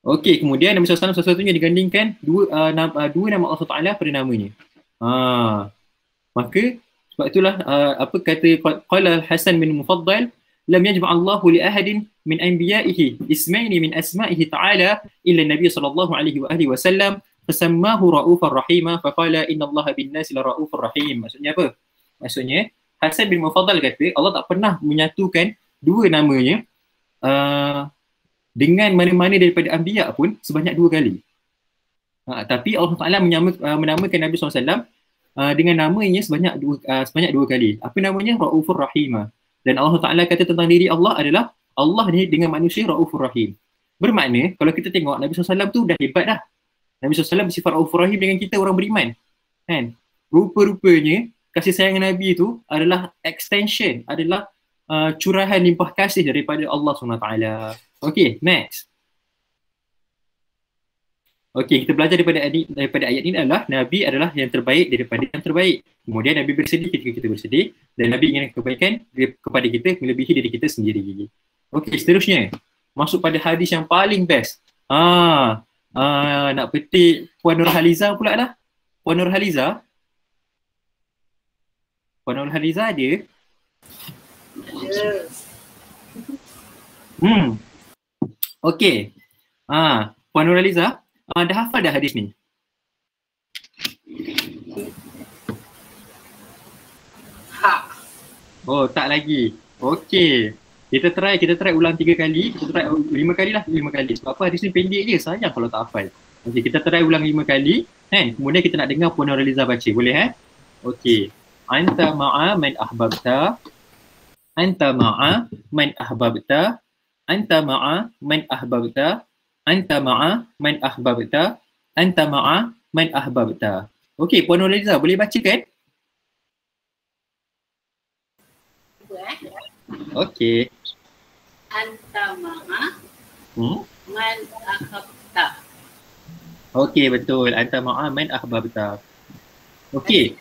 Speaker 3: Okay, kemudian Nabi SAW satu-satunya digandingkan dua nama Allah SWT pada namanya. Maka, sebab itulah apa kata qala Hasan bin Mufaddal, lam yajma' Allahu li ahadin min anbiya'ihi ismaini min asma'ihi ta'ala illa Nabi sallallahu alaihi wasallam fasammahu ra'ufar rahima faqala innallaha bin-nasi la ra'ufur rahim. Maksudnya apa? Maksudnya Hasan bin Mufaddal kata Allah tak pernah menyatukan dua namanya dengan mana-mana daripada anbiya pun sebanyak 2 kali. Tapi Allah Taala menamakan Nabi SAW dengan namanya sebanyak 2 kali. Apa namanya? Ra'ufur rahima. Dan Allah Taala kata tentang diri Allah adalah Allah ni dengan manusia Ra'ufur rahim. Bermakna kalau kita tengok Nabi SAW tu dah hebat dah. Nabi SAW bersifat Ra'ufur rahim dengan kita orang beriman. Kan? Rupa-rupanya kasih sayang Nabi tu adalah extension, adalah curahan limpah kasih daripada Allah SWT. Okay, next. Okay, kita belajar daripada ayat ini adalah Nabi adalah yang terbaik daripada yang terbaik. Kemudian Nabi bersedih ketika kita bersedih dan Nabi ingin kebaikan kepada kita melebihi diri kita sendiri. Okay, seterusnya masuk pada hadis yang paling best. Nak petik Puan Nurhaliza pula lah. Puan Nurhaliza ada? Okay. Puan Nurhaliza, dah hafal dah hadis ni? Oh, tak lagi. Okay. Kita try ulang 3 kali. Kita try 5 kali lah, 5 kali. Sebab apa hadis ni pendek je, sayang kalau tak hafal. Okay, kita try ulang 5 kali. Kan? Kemudian kita nak dengar Puan Nurhaliza baca. Boleh Okay. Anta ma'a man ahbabta. Anta ma'a man ahbabta. Anta ma'a man ahbabta. Anta ma'a man ahbabta. Anta ma'a man ahbabta. Okey, Puan Nurhaliza boleh baca kan? Okey.
Speaker 2: Anta ma'a man ahbabta.
Speaker 3: Okey, betul. Anta ma'a man ahbabta. Okey.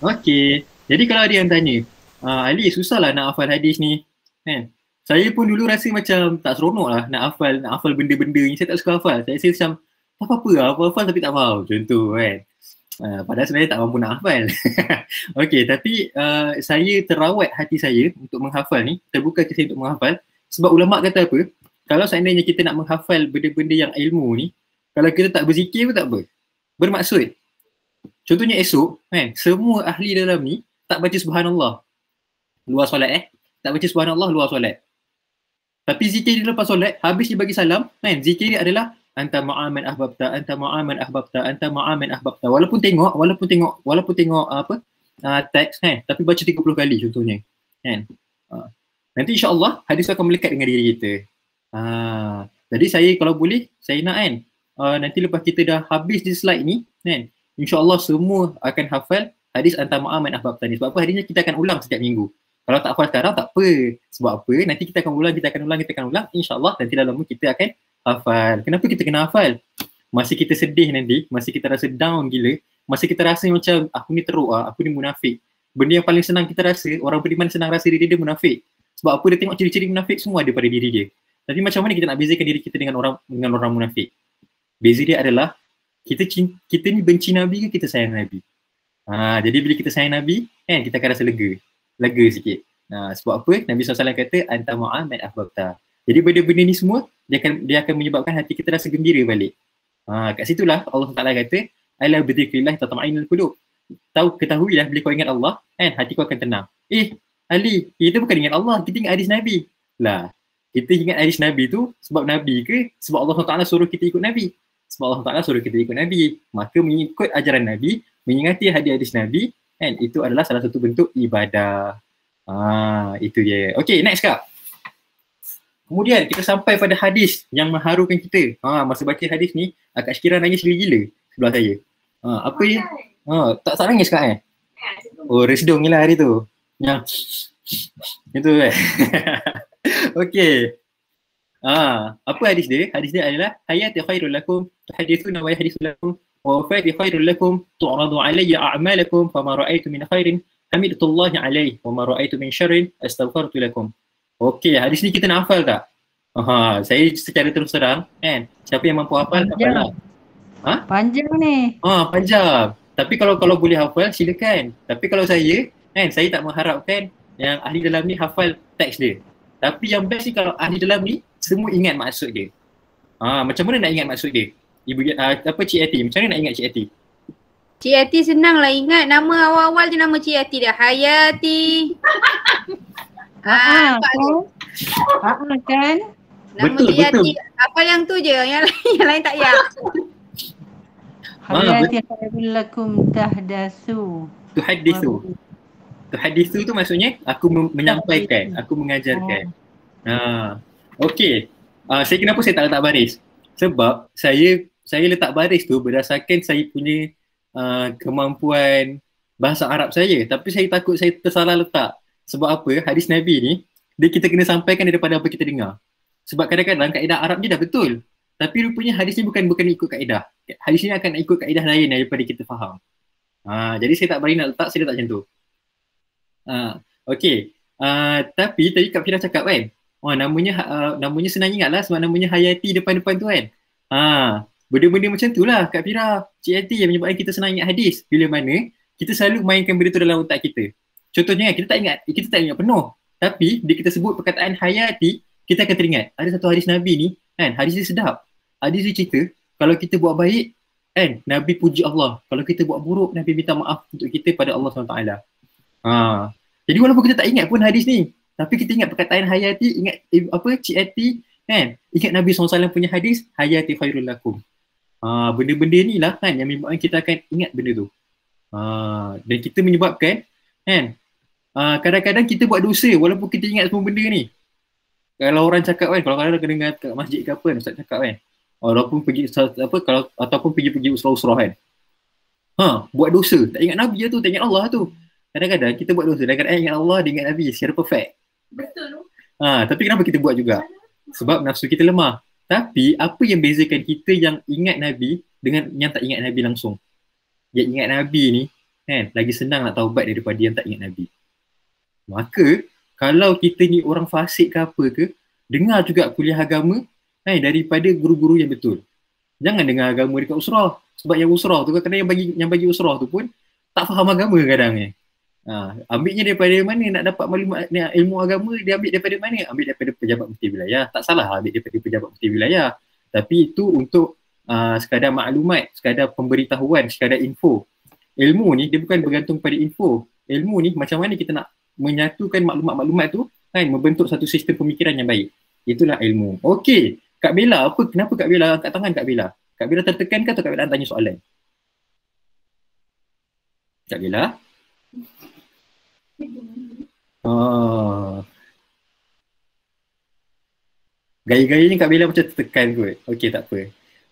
Speaker 3: Okey. Jadi kalau ada yang tanya, Ali susahlah nak hafal hadis ni. Kan? Saya pun dulu rasa macam tak seronok lah nak hafal benda-benda ni. Saya tak suka hafal. Saya rasa macam tak apa-apa lah, hafal tapi tak faham. Macam tu kan. Padahal sebenarnya tak mampu nak hafal. Okey, tapi saya terawat hati saya untuk menghafal ni. Terbuka hati saya untuk menghafal. Sebab ulama' kata apa? Kalau seandainya kita nak menghafal benda-benda yang ilmu ni, kalau kita tak berzikir pun tak apa. Bermaksud, contohnya esok kan, semua ahli dalam ni tak baca subhanallah luar solat tak baca subhanallah luar solat. Tapi zikir dia lepas solat, habis dia bagi salam kan, zikir dia adalah anta ma'aman ahbabta, anta ma'aman ahbabta, anta ma'aman ahbabta. Walaupun tengok teks kan, tapi baca 30 kali contohnya kan. Nanti insya-Allah hadis akan melekat dengan diri kita. Jadi saya kalau boleh, saya nak kan nanti lepas kita dah habis di slide ni kan, insya-Allah semua akan hafal hadis anta ma'aman ahbabta ni. Sebab apa? Hadisnya kita akan ulang setiap minggu. Kalau tak hafal sekarang tak apa. Sebab apa? Nanti kita akan ulang. InsyaAllah nanti dalam kita akan hafal. Kenapa kita kena hafal? Masa kita sedih nanti, masa kita rasa down gila, masa kita rasa macam aku ni teruk aku ni munafik. Benda yang paling senang kita rasa, orang beriman senang rasa diri dia munafik. Sebab apa? Dia tengok ciri-ciri munafik semua ada pada diri dia. Tapi macam mana kita nak bezakan diri kita dengan orang munafik? Beza dia adalah kita ni benci Nabi ke kita sayang Nabi? Jadi bila kita sayang Nabi kan, kita akan rasa lega sikit. Sebab apa? Nabi SAW kata anta ma'a man ahbabta. Jadi benda-benda ni semua dia akan menyebabkan hati kita rasa gembira balik. Kat situlah Allah Taala kata ala bidzikrillah tatma'innul qulub. Ketahuilah bila kau ingat Allah kan, hati kau akan tenang. Ali, kita bukan ingat Allah, kita ingat hadis Nabi. Lah, kita ingat hadis Nabi tu sebab Nabi ke sebab Allah Taala suruh kita ikut Nabi? Sebab Allah Taala suruh kita ikut Nabi. Maka mengikut ajaran Nabi, mengingati hadis-hadis Nabi kan, itu adalah salah satu bentuk ibadah. Itu dia. Okay, next Kak. Kemudian kita sampai pada hadis yang mengharukan kita. Masa baca hadis ni, Kak Syakira nangis gila-gila. sebelah saya. Apa dia? Tak nangis Kak Oh, resedung je lah hari tu. Yang itu kan. Okey. Apa hadis dia? Hadis dia adalah hayati khairul lakum tuhaddithuna wa yahdithu lakum wa wafati khairul lakum tu'radu alayya a'malakum fama ra'aitu min khairin hamidtullahi alayhi wa ma ra'aitu min syarrin astaghfartu lakum. Okey, hadis ni kita nak hafal tak? Saya secara terus terang kan, siapa yang mampu hafal hafal lah.
Speaker 5: Panjang ni.
Speaker 3: Panjang. Tapi kalau boleh hafal silakan. Tapi kalau saya kan, saya tak mengharapkan yang ahli dalam ni hafal teks dia. Tapi yang best ni kalau ahli dalam ni semua ingat maksud dia. Macam mana nak ingat maksud dia? Ibu Cik Ati, macam mana nak ingat Cik Ati?
Speaker 2: Cik Ati senang lah ingat, nama awal-awal je nama Cik Ati dah. Hayati.
Speaker 5: Kan?
Speaker 2: Nama
Speaker 3: Betul,
Speaker 2: Cik
Speaker 3: betul.
Speaker 2: Ati apa yang tu je, yang lain tak payah.
Speaker 5: Hayati khairul lakum tahdasu.
Speaker 3: Tuhadithu tu maksudnya aku menyampaikan, aku mengajarkan. Okey. Saya kenapa saya tak letak baris? Sebab saya letak baris tu berdasarkan saya punya kemampuan bahasa Arab saya. Tapi saya takut saya tersalah letak. Sebab apa? Hadis Nabi ni kita kena sampaikan daripada apa kita dengar. Sebab kadang-kadang kaedah Arab ni dah betul. Tapi rupanya hadis ni bukan ikut kaedah. Hadis ni akan ikut kaedah lain daripada kita faham. Jadi saya tak berani nak letak, saya letak macam tu. Okey. Tapi tadi Kak Fira cakap kan, namanya senang ingat lah sebab namanya Hayati depan-depan tu kan. Benda-benda macam tu lah Kak Fira, Cik Ati yang menyebabkan kita senang ingat hadis. Bila mana kita selalu mainkan benda tu dalam otak kita. Contohnya kan, kita tak ingat penuh. Tapi bila kita sebut perkataan Hayati, kita akan teringat. Ada satu hadis Nabi ni kan, hadis dia sedap. Hadis dia cerita, kalau kita buat baik kan, Nabi puji Allah. Kalau kita buat buruk, Nabi minta maaf untuk kita pada Allah SWT. Jadi walaupun kita tak ingat pun hadis ni, tapi kita ingat perkataan Hayati, ingat Cik Ati kan, ingat Nabi SAW punya hadis, Hayati khairul lakum. Benda-benda ni lah kan yang menyebabkan kita akan ingat benda tu. Dan kita menyebabkan kan, kadang-kadang kita buat dosa walaupun kita ingat semua benda ni. Kalau orang cakap kan, kalau kadang-kadang kena dengar kat masjid ke apa kan, Ustaz cakap kan, walaupun pergi ataupun pergi usrah-usrah kan, buat dosa, tak ingat Nabi tu, tak ingat Allah tu. Kadang-kadang kita buat dosa, kadang-kadang ingat Allah, dia ingat Nabi secara perfect.
Speaker 1: Betul.
Speaker 3: Tapi kenapa kita buat juga? Sebab nafsu kita lemah. Tapi apa yang bezakan kita yang ingat Nabi dengan yang tak ingat Nabi langsung? Yang ingat Nabi ni kan, lagi senang nak taubat daripada yang tak ingat Nabi. Maka kalau kita ni orang fasik ke apa ke, dengar juga kuliah agama daripada guru-guru yang betul. Jangan dengar agama dekat usrah. Sebab yang usrah tu kadang yang bagi usrah tu pun tak faham agama kadang ni. Ambilnya daripada mana nak dapat maklumat ilmu agama, dia ambil daripada mana? Ambil daripada pejabat mufti wilayah. Tak salah ambil daripada pejabat mufti wilayah. Tapi itu untuk sekadar maklumat, sekadar pemberitahuan, sekadar info. Ilmu ni dia bukan bergantung pada info. Ilmu ni macam mana kita nak menyatukan maklumat-maklumat tu kan, membentuk satu sistem pemikiran yang baik. Itulah ilmu. Okey, Kak Bella, kenapa Kak Bella angkat tangan Kak Bella? Kak Bella tertekan ke atau Kak Bella tanya soalan? Kak Bella? Gaya-gayanya Kak Bella macam tertekan kot. Okey, tak apa.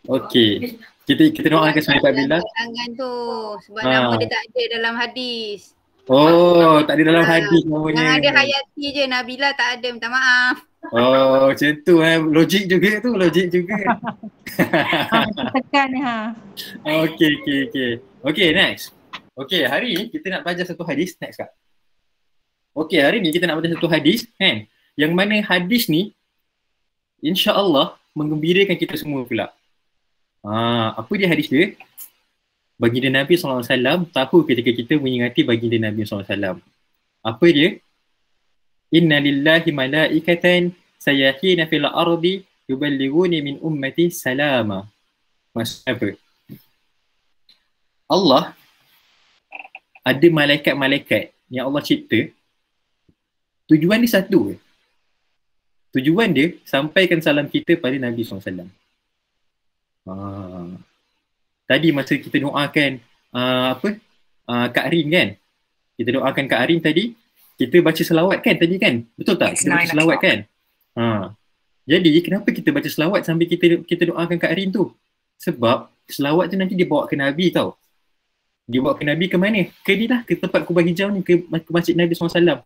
Speaker 3: Okey. Kita doakan semua Kak Bella.
Speaker 2: Tangan tu sebab nama dia tak ada dalam hadis.
Speaker 3: Oh, tak ada dalam hadis namanya.
Speaker 2: Yang ada Hayati je, Nabila tak ada, minta maaf.
Speaker 3: Oh, macam tu logik juga tu, logik juga.
Speaker 5: Tekan ni
Speaker 3: Okey, next. Okey, hari ni kita nak belajar satu hadis. Next Kak. Okey, hari ni kita nak belajar satu hadis kan, yang mana hadis ni insya-Allah menggembirakan kita semua pula. Apa dia hadis dia? Baginda Nabi SAW tahu ketika kita mengingati baginda Nabi SAW. Apa dia? Inna lillahi malaikatan sayahina fil ardi yuballighuni min ummati salama. Maksudnya apa? Allah ada malaikat-malaikat yang Allah cipta. Tujuan dia satu. Tujuan dia sampaikan salam kita pada Nabi SAW. Tadi masa kita doakan Kak Rin kan, kita doakan Kak Rin tadi, kita baca selawat kan tadi kan, betul tak? Kita baca selawat kan. Jadi kenapa kita baca selawat sambil kita doakan Kak Rin tu? Sebab selawat tu nanti dia bawa ke Nabi tau. Dia bawa ke Nabi ke mana? Ke ni lah, ke tempat Kubah Hijau ni, ke masjid Nabi SAW.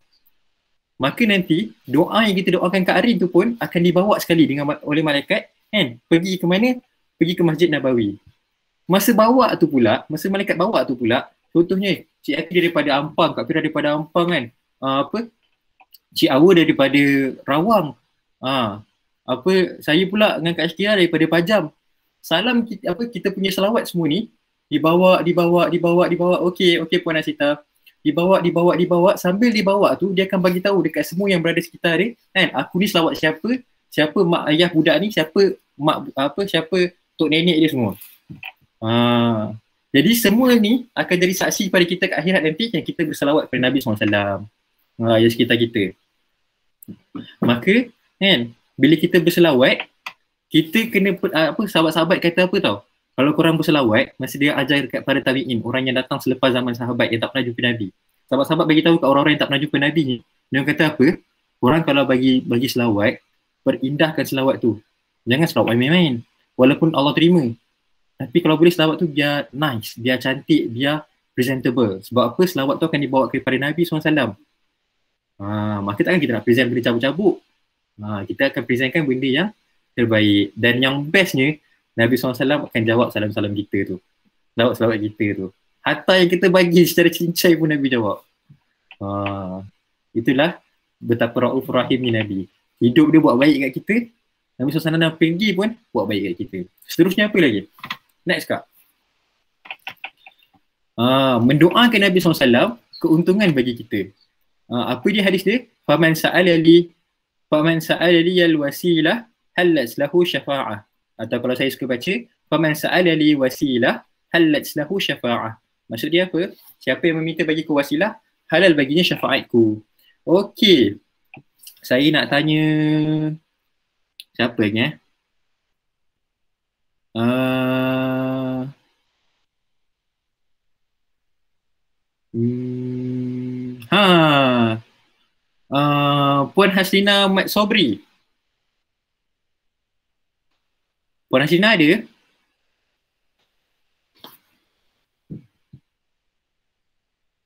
Speaker 3: Maka nanti doa yang kita doakan kat Arin tu pun akan dibawa sekali oleh malaikat, kan? Pergi ke mana? Pergi ke Masjid Nabawi. Masa bawa tu pula, masa malaikat bawa tu pula, contohnya Cik Ati daripada Ampang, Kak Fira daripada Ampang kan. Cik Awa daripada Rawang. Saya pula dengan Kak Syakira daripada Pajam. Salam kita punya selawat semua ni dibawa. Okey Puan Asita. Dibawa, sambil dibawa tu dia akan bagi tahu dekat semua yang berada sekitar dia, kan, aku ni selawat siapa mak ayah budak ni, siapa tok nenek dia semua. Jadi semua ni akan jadi saksi pada kita kat akhirat nanti yang kita berselawat kepada Nabi SAW. Yang sekitar kita. Maka kan, bila kita berselawat, kita kena sahabat-sahabat kata apa tau? Kalau korang berselawat, masa dia ajar dekat para tabi'in, orang yang datang selepas zaman sahabat yang tak pernah jumpa Nabi. Sahabat-sahabat bagi tahu kat orang-orang yang tak pernah jumpa Nabi ni, dia kata apa? Korang kalau bagi selawat, perindahkan selawat tu. Jangan selawat main-main. Walaupun Allah terima. Tapi kalau boleh selawat tu biar nice, biar cantik, biar presentable. Sebab apa? Selawat tu akan dibawa kepada Nabi SAW. Maka takkan kita nak present benda cabut-cabut. Kita akan presentkan benda yang terbaik. Dan yang bestnya, Nabi SAW akan jawab salam-salam kita tu. Jawab selawat kita tu. Hatta yang kita bagi secara cincai pun Nabi jawab. Itulah betapa Rauf Rahimnya Nabi. Hidup dia buat baik kat kita. Nabi SAW pergi pun buat baik kat kita. Seterusnya apa lagi? Next Kak. Mendoakan Nabi SAW keuntungan bagi kita. Apa dia hadis dia? Faman sa'ala li al-wasilah halat lahu syafa'ah. Atau kalau saya suka baca, faman sa'ala li wasilah halat lahu syafa'ah. Maksud dia apa? Siapa yang meminta bagi ku wasilah, halal baginya syafaatku. Okey. Saya nak tanya siapa lagi Puan Haslina Mat Sobri. Puan Haslina ada?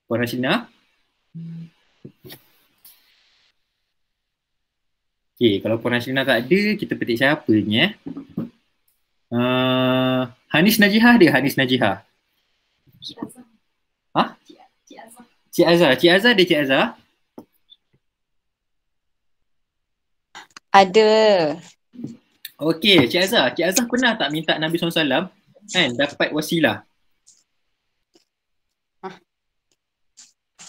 Speaker 3: Puan Haslina? Okay, kalau Puan Haslina tak ada, kita petik siapa ni Hanis Najihah ada? Hanis Najihah? Cik Azhar. Cik Azhar. Cik Azhar ada Cik Azhar?
Speaker 2: Ada.
Speaker 3: Okey, Cik Azhar. Cik Azhar pernah tak minta Nabi SAW kan dapat wasilah?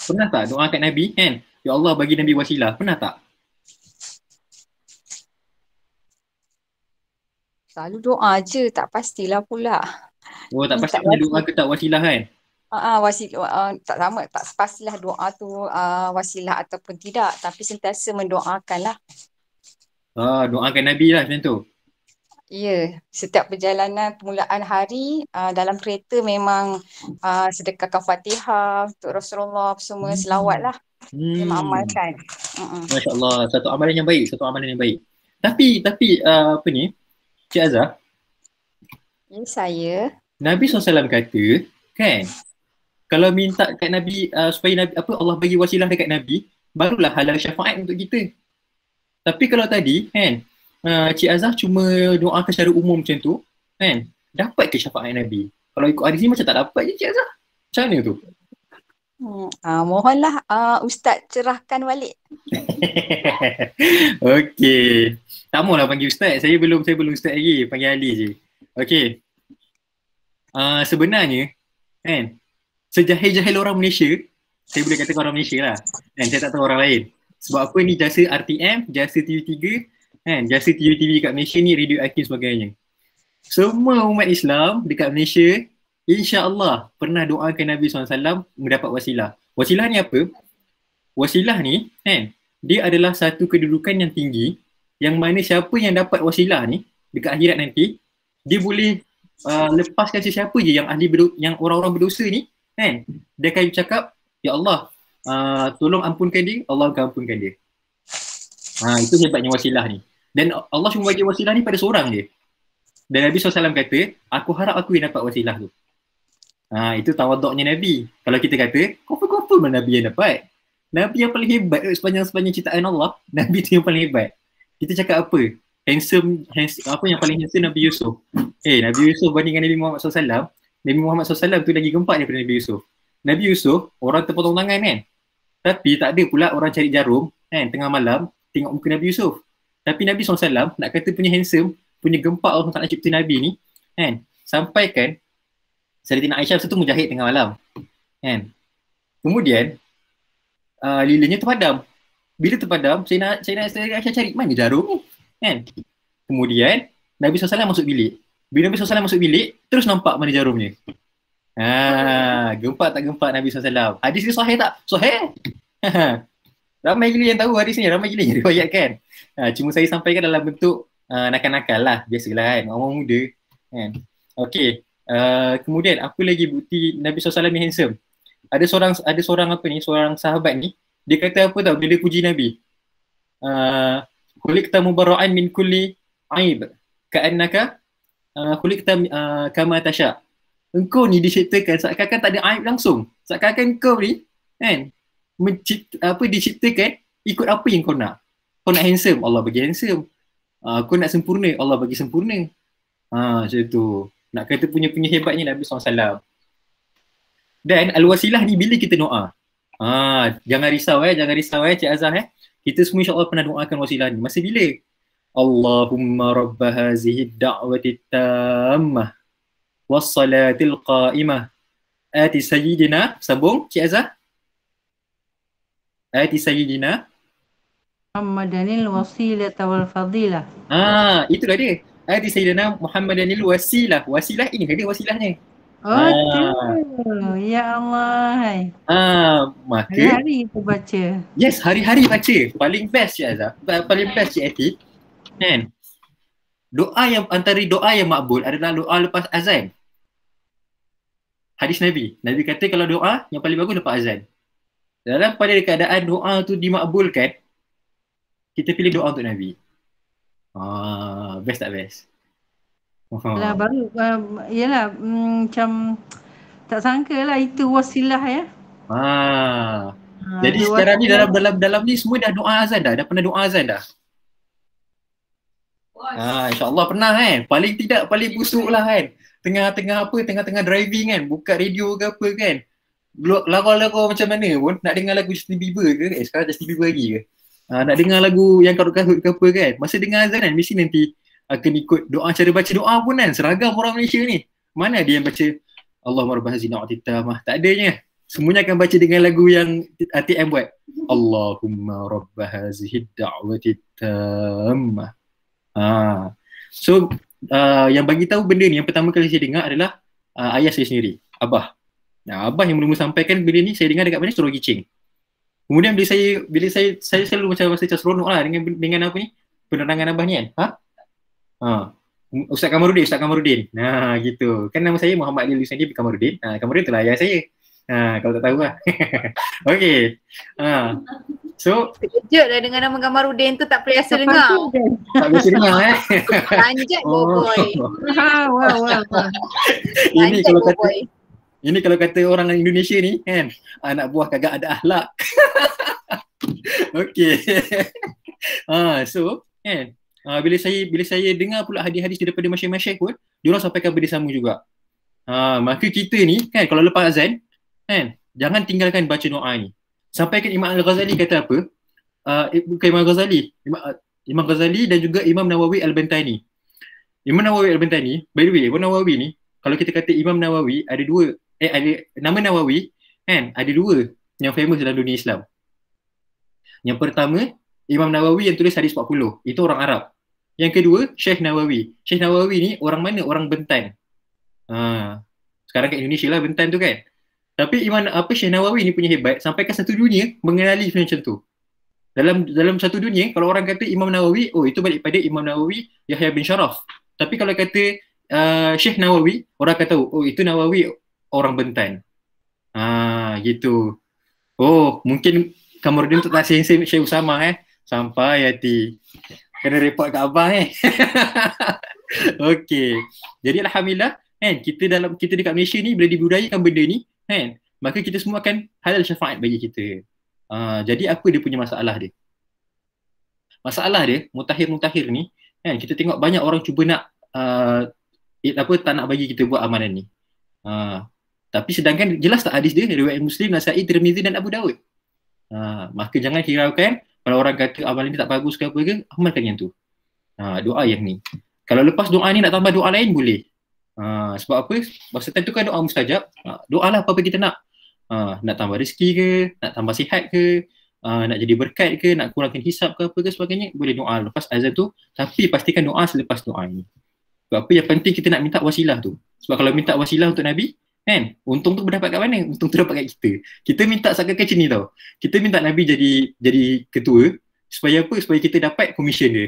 Speaker 3: Pernah tak doa kat Nabi kan? Ya Allah bagi Nabi wasilah. Pernah tak?
Speaker 2: Selalu doa je, tak pastilah pula.
Speaker 3: Oh, tak pasti punya doa ke tak wasilah kan?
Speaker 2: Wasilah tak sama, tak pastilah doa tu wasilah ataupun tidak, tapi sentiasa mendoakanlah.
Speaker 3: Doakan Nabi lah macam tu.
Speaker 2: Ya, setiap perjalanan permulaan hari dalam kereta memang sedekahkan Fatihah untuk Rasulullah, semua selawat lah. Memang amalkan.
Speaker 3: Masya Allah, satu amalan yang baik, Tapi apa ni, Cik Azhar?
Speaker 2: Ya, saya.
Speaker 3: Nabi SAW kata, kan, kalau minta kat Nabi supaya Nabi, Allah bagi wasilah dekat Nabi, barulah halal syafaat untuk kita. Tapi kalau tadi, kan, Cik Azhar cuma doakan secara umum macam tu, kan, dapat ke syafaat Nabi? Kalau ikut hadis ni macam tak dapat je Cik Azhar. Macam mana tu?
Speaker 2: Mohonlah Ustaz cerahkan balik.
Speaker 3: Okey. Tak maulah panggil Ustaz. Saya belum Ustaz lagi. Panggil Ali je. Okey. Sebenarnya, kan, sejahil-jahil orang Malaysia, saya boleh katakan orang Malaysia lah. Kan, saya tak tahu orang lain. Sebab apa ni jasa RTM, jasa TV3, kan, jasa TV kat Malaysia ni, Radio Akin sebagainya. Semua umat Islam dekat Malaysia, insya-Allah pernah doakan Nabi SAW mendapat wasilah. Wasilah ni apa? Wasilah ni, kan, dia adalah satu kedudukan yang tinggi yang mana siapa yang dapat wasilah ni dekat akhirat nanti, dia boleh lepaskan sesiapa je yang yang orang-orang berdosa ni, kan, dia akan cakap, ya Allah, tolong ampunkan dia, Allah akan ampunkan dia. Itu hebatnya wasilah ni. Dan Allah cuma bagi wasilah ni pada seorang je. Dan Nabi SAW kata, aku harap aku yang dapat wasilah tu. Itu tawaduknya Nabi. Kalau kita kata, confirm Nabi yang dapat. Nabi yang paling hebat sepanjang ciptaan Allah, Nabi tu yang paling hebat. Kita cakap apa? Handsome, apa yang paling handsome Nabi Yusuf. Nabi Yusuf bandingkan Nabi Muhammad SAW, Nabi Muhammad SAW tu lagi gempak daripada Nabi Yusuf. Nabi Yusuf, orang terpotong tangan kan. Tapi tak ada pula orang cari jarum kan, tengah malam, tengok muka Nabi Yusuf. Tapi Nabi SAW nak kata punya handsome, punya gempak Allah tak nak cipta Nabi ni kan, sampai kan Sayyidatina Aisyah tu mujahid tengah malam kan. Kemudian lilinnya terpadam. Bila terpadam, Sayyidatina Aisyah cari mana jarum ni kan. Kemudian Nabi SAW masuk bilik. Bila Nabi SAW masuk bilik, terus nampak mana jarumnya. Gempak tak gempak Nabi SAW. Hadis ni sahih tak? Sahih. Ramai gila yang tahu hadis ni, ramai gila yang riwayatkan. Cuma saya sampaikan dalam bentuk nakal-nakal lah, biasalah kan, orang muda kan. Okey, kemudian apa lagi bukti Nabi SAW ni handsome? Ada seorang sahabat ni, dia kata apa tau bila puji Nabi? Khuliqta mubarra'an min kulli aib ka'annaka khuliqta kama tasha. Engkau ni diciptakan seakan-akan tak ada aib langsung. Seakan-akan kau ni kan diciptakan ikut apa yang kau nak. Kau nak handsome, Allah bagi handsome. Kau nak sempurna, Allah bagi sempurna. Macam tu. Nak kata punya hebatnya Nabi SAW. Dan al-wasilah ni bila kita doa. Jangan risau Cik Azhar Kita semua insya-Allah pernah doakan wasilah ni. Masa bila? Allahumma rabba hazihi da'wati tammah wassalatil qa'imah ati sayyidina, sambung Cik Azhar. Ati sayyidina
Speaker 5: Muhammadanil wasilata wal fadilah.
Speaker 3: Itulah dia. Ati sayyidina Muhammadanil wasilah. Wasilah ini dia wasilahnya.
Speaker 5: Ya Allah.
Speaker 3: Maka
Speaker 5: Hari-hari kita baca.
Speaker 3: Yes, hari-hari baca. Paling best Cik Azhar. Paling best Cik Ati. Kan? Antara doa yang makbul adalah doa lepas azan. Hadis Nabi. Nabi kata kalau doa yang paling bagus lepas azan. Dalam pada keadaan doa tu dimakbulkan, kita pilih doa untuk Nabi. Best tak best?
Speaker 5: Yalah, baru macam tak sangka lah itu wasilah ya.
Speaker 3: Jadi sekarang ni dalam ni semua dah doa azan dah pernah doa azan dah. InsyaAllah pernah kan. Paling tidak paling busuk lah kan. Tengah-tengah driving kan, buka radio ke apa kan. Lagu-lagu macam mana pun, nak dengar lagu Justin Bieber ke, sekarang Justin Bieber lagi ke. Nak dengar lagu yang karut-karut ke apa kan. Masa dengar azan kan, mesti nanti akan ikut doa, cara baca doa pun kan. Seragam orang Malaysia ni. Mana dia yang baca Allahumma rabbah hazina wa'atitamah. Tak adanya. Semuanya akan baca dengan lagu yang ATM buat. Allahumma rabbah hazihi da'wati tammah. So yang bagi tahu benda ni yang pertama kali saya dengar adalah ayah saya sendiri, Abah. Abah yang mula sampaikan benda ni saya dengar dekat mana, Surau Gicing. Kemudian bila saya selalu macam rasa seronok lah dengan apa ni, penerangan Abah ni kan. Ustaz Kamarudin. Gitu. Kan nama saya Muhammad Adil Lusandi bin Kamarudin. Kamarudin itulah ayah saya. Kalau tak tahu lah. Okey. So
Speaker 2: terkejut dah dengan nama Kamarudin tu, tak biasa dengar.
Speaker 3: Tak biasa dengar
Speaker 2: Lanjut boy.
Speaker 3: Ini kalau kata orang Indonesia ni kan, anak buah kagak ada akhlak. Okey. So kan, bila saya dengar pula hadis-hadis daripada masyayikh-masyayikh pun, diorang sampaikan benda sama juga. Maka kita ni kan kalau lepas azan kan, jangan tinggalkan baca doa ni. Sampaikan Imam Al-Ghazali kata apa? Bukan Imam Ghazali, Imam Ghazali dan juga Imam Nawawi Al-Bantani. Imam Nawawi Al-Bantani, by the way, Imam Nawawi ni, kalau kita kata Imam Nawawi, ada nama Nawawi kan, ada dua yang famous dalam dunia Islam. Yang pertama, Imam Nawawi yang tulis hadis 40, itu orang Arab. Yang kedua, Syekh Nawawi. Syekh Nawawi ni orang mana? Orang Bentan. Sekarang kat Indonesia lah Bentan tu kan. Tapi Syekh Nawawi ni punya hebat, sampaikan satu dunia mengenali macam tu. Dalam satu dunia, kalau orang kata Imam Nawawi, itu balik pada Imam Nawawi Yahya bin Sharaf. Tapi kalau kata Syekh Nawawi, orang kata itu Nawawi orang Bentan. Gitu. Mungkin Kamarudin tu tak sensei Syekh Usama Sampai hati. Kena report kat Abah Okey. Jadi alhamdulillah kan kita dekat Malaysia ni bila dibudayakan benda ni kan, maka kita semua akan halal syafaat bagi kita. Jadi apa dia punya masalah dia? Masalah dia mutakhir ni kan, kita tengok banyak orang cuba nak tak nak bagi kita buat amalan ni. Tapi sedangkan jelas tak hadis dia riwayat Muslim, Nasa'i, Tirmizi dan Abu Daud. Maka jangan hiraukan kalau orang kata amalan ni tak bagus ke apa ke, amalkan yang tu. Doa yang ni. Kalau lepas doa ni nak tambah doa lain boleh. Sebab apa? Masa tu kan doa mustajab. Doalah apa-apa kita nak. Nak tambah rezeki ke, nak tambah sihat ke, nak jadi berkat ke, nak kurangkan hisap ke apa ke sebagainya, boleh doa lepas azan tu. Tapi pastikan doa selepas doa ni. Sebab apa yang penting kita nak minta wasilah tu. Sebab kalau minta wasilah untuk Nabi kan, untung tu berdapat kat mana? Untung tu dapat kat kita. Kita minta seakan macam ni tau. Kita minta Nabi jadi ketua supaya apa? Supaya kita dapat komisen dia.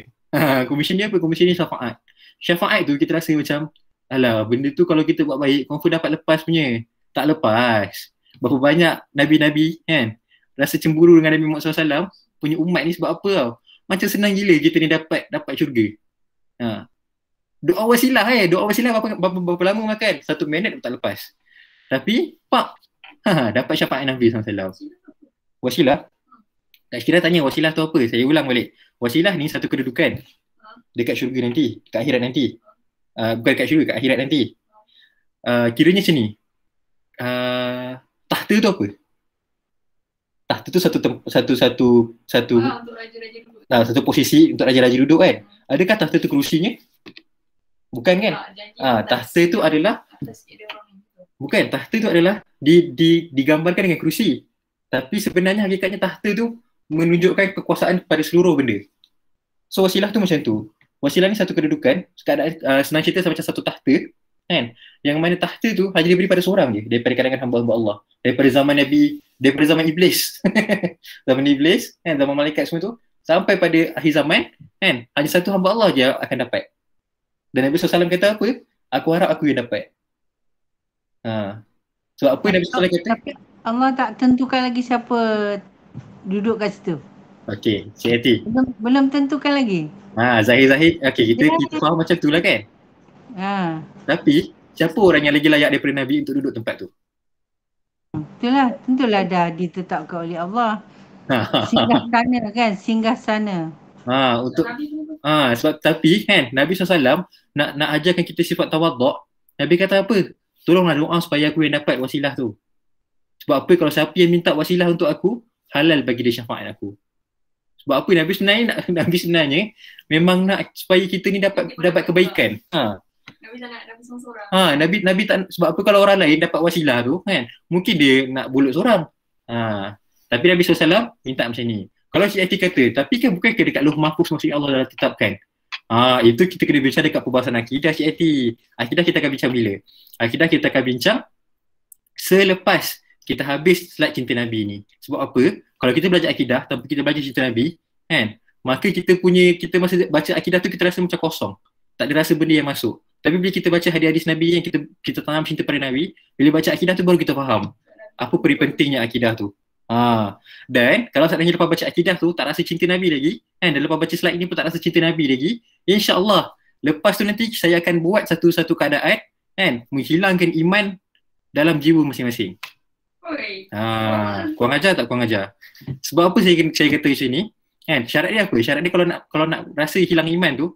Speaker 3: Komisen dia apa? Komisen dia syafaat. Syafaat tu kita rasa macam alah, benda tu kalau kita buat baik confirm dapat lepas punya. Tak lepas. Berapa banyak Nabi-Nabi kan rasa cemburu dengan Nabi Muhammad SAW punya umat ni sebab apa tau. Macam senang gila kita ni dapat syurga. Doa wasilah doa wasilah berapa lama makan? 1 minit pun tak lepas. Tapi dapat syafaat Nabi SAW. Wasilah. Tak kira tanya wasilah tu apa? Saya ulang balik. Wasilah ni satu kedudukan dekat syurga nanti, dekat akhirat nanti. Bukan dekat syurga, dekat akhirat nanti. Kiranya macam ni. Tahta tu apa? Tahta tu satu posisi untuk raja-raja duduk kan. Adakah tahta tu kerusinya? Bukan kan? Tahta tu adalah tahta tu adalah digambarkan dengan kerusi. Tapi sebenarnya hakikatnya tahta tu menunjukkan kekuasaan pada seluruh benda. So wasilah tu macam tu. Wasilah ni satu kedudukan, senang cerita macam satu tahta kan. Yang mana tahta tu hanya diberi pada seorang je daripada kalangan hamba-hamba Allah. Daripada zaman Nabi, daripada zaman Iblis. Zaman Iblis kan, zaman malaikat semua tu sampai pada akhir zaman kan, hanya satu hamba Allah je akan dapat. Dan Nabi SAW kata apa? Aku harap aku yang dapat. Sebab apa Nabi SAW kata?
Speaker 5: Tapi Allah tak tentukan lagi siapa duduk kat situ.
Speaker 3: Okey, Cik Hati.
Speaker 5: Belum tentukan lagi.
Speaker 3: Zahir-zahir. Okey, kita faham macam tu lah kan? Tapi siapa orang yang lagi layak daripada Nabi untuk duduk tempat tu?
Speaker 5: Tentulah dah ditetapkan oleh Allah. Singgah sana kan, singgah sana.
Speaker 3: Sebab tapi kan Nabi SAW nak ajarkan kita sifat tawaduk. Nabi kata apa? Tolonglah doa supaya aku yang dapat wasilah tu. Sebab apa? Kalau siapa yang minta wasilah untuk aku, halal bagi dia syafaat aku. Sebab apa? Nabi sebenarnya memang nak supaya kita ni dapat kebaikan.
Speaker 1: Nabi tak nak dapat seorang.
Speaker 3: Nabi tak, sebab apa kalau orang lain dapat wasilah tu kan, mungkin dia nak bulut seorang. Tapi Nabi SAW minta macam ni. Kalau Cik Hati kata, tapi kan bukan ke dekat Lauh Mahfuz maksudnya Allah dah tetapkan. Itu kita kena bincang dekat perbahasan akidah Cik Hati. Akidah kita akan bincang bila? Akidah kita akan bincang selepas kita habis slide cinta Nabi ni. Sebab apa? Kalau kita belajar akidah tanpa kita belajar cinta Nabi kan, maka kita masa baca akidah tu kita rasa macam kosong. Tak ada rasa benda yang masuk. Tapi bila kita baca hadis-hadis Nabi yang kita tanam cinta pada Nabi, bila baca akidah tu baru kita faham apa peri pentingnya akidah tu. Dan kalau seandainya lepas baca akidah tu tak rasa cinta Nabi lagi kan, dan lepas baca slide ni pun tak rasa cinta Nabi lagi, insya-Allah lepas tu nanti saya akan buat satu keadaan kan, menghilangkan iman dalam jiwa masing-masing. Kurang ajar tak kurang ajar? Sebab apa saya kata macam ni kan? Syarat dia apa? Syarat dia kalau nak rasa hilang iman tu,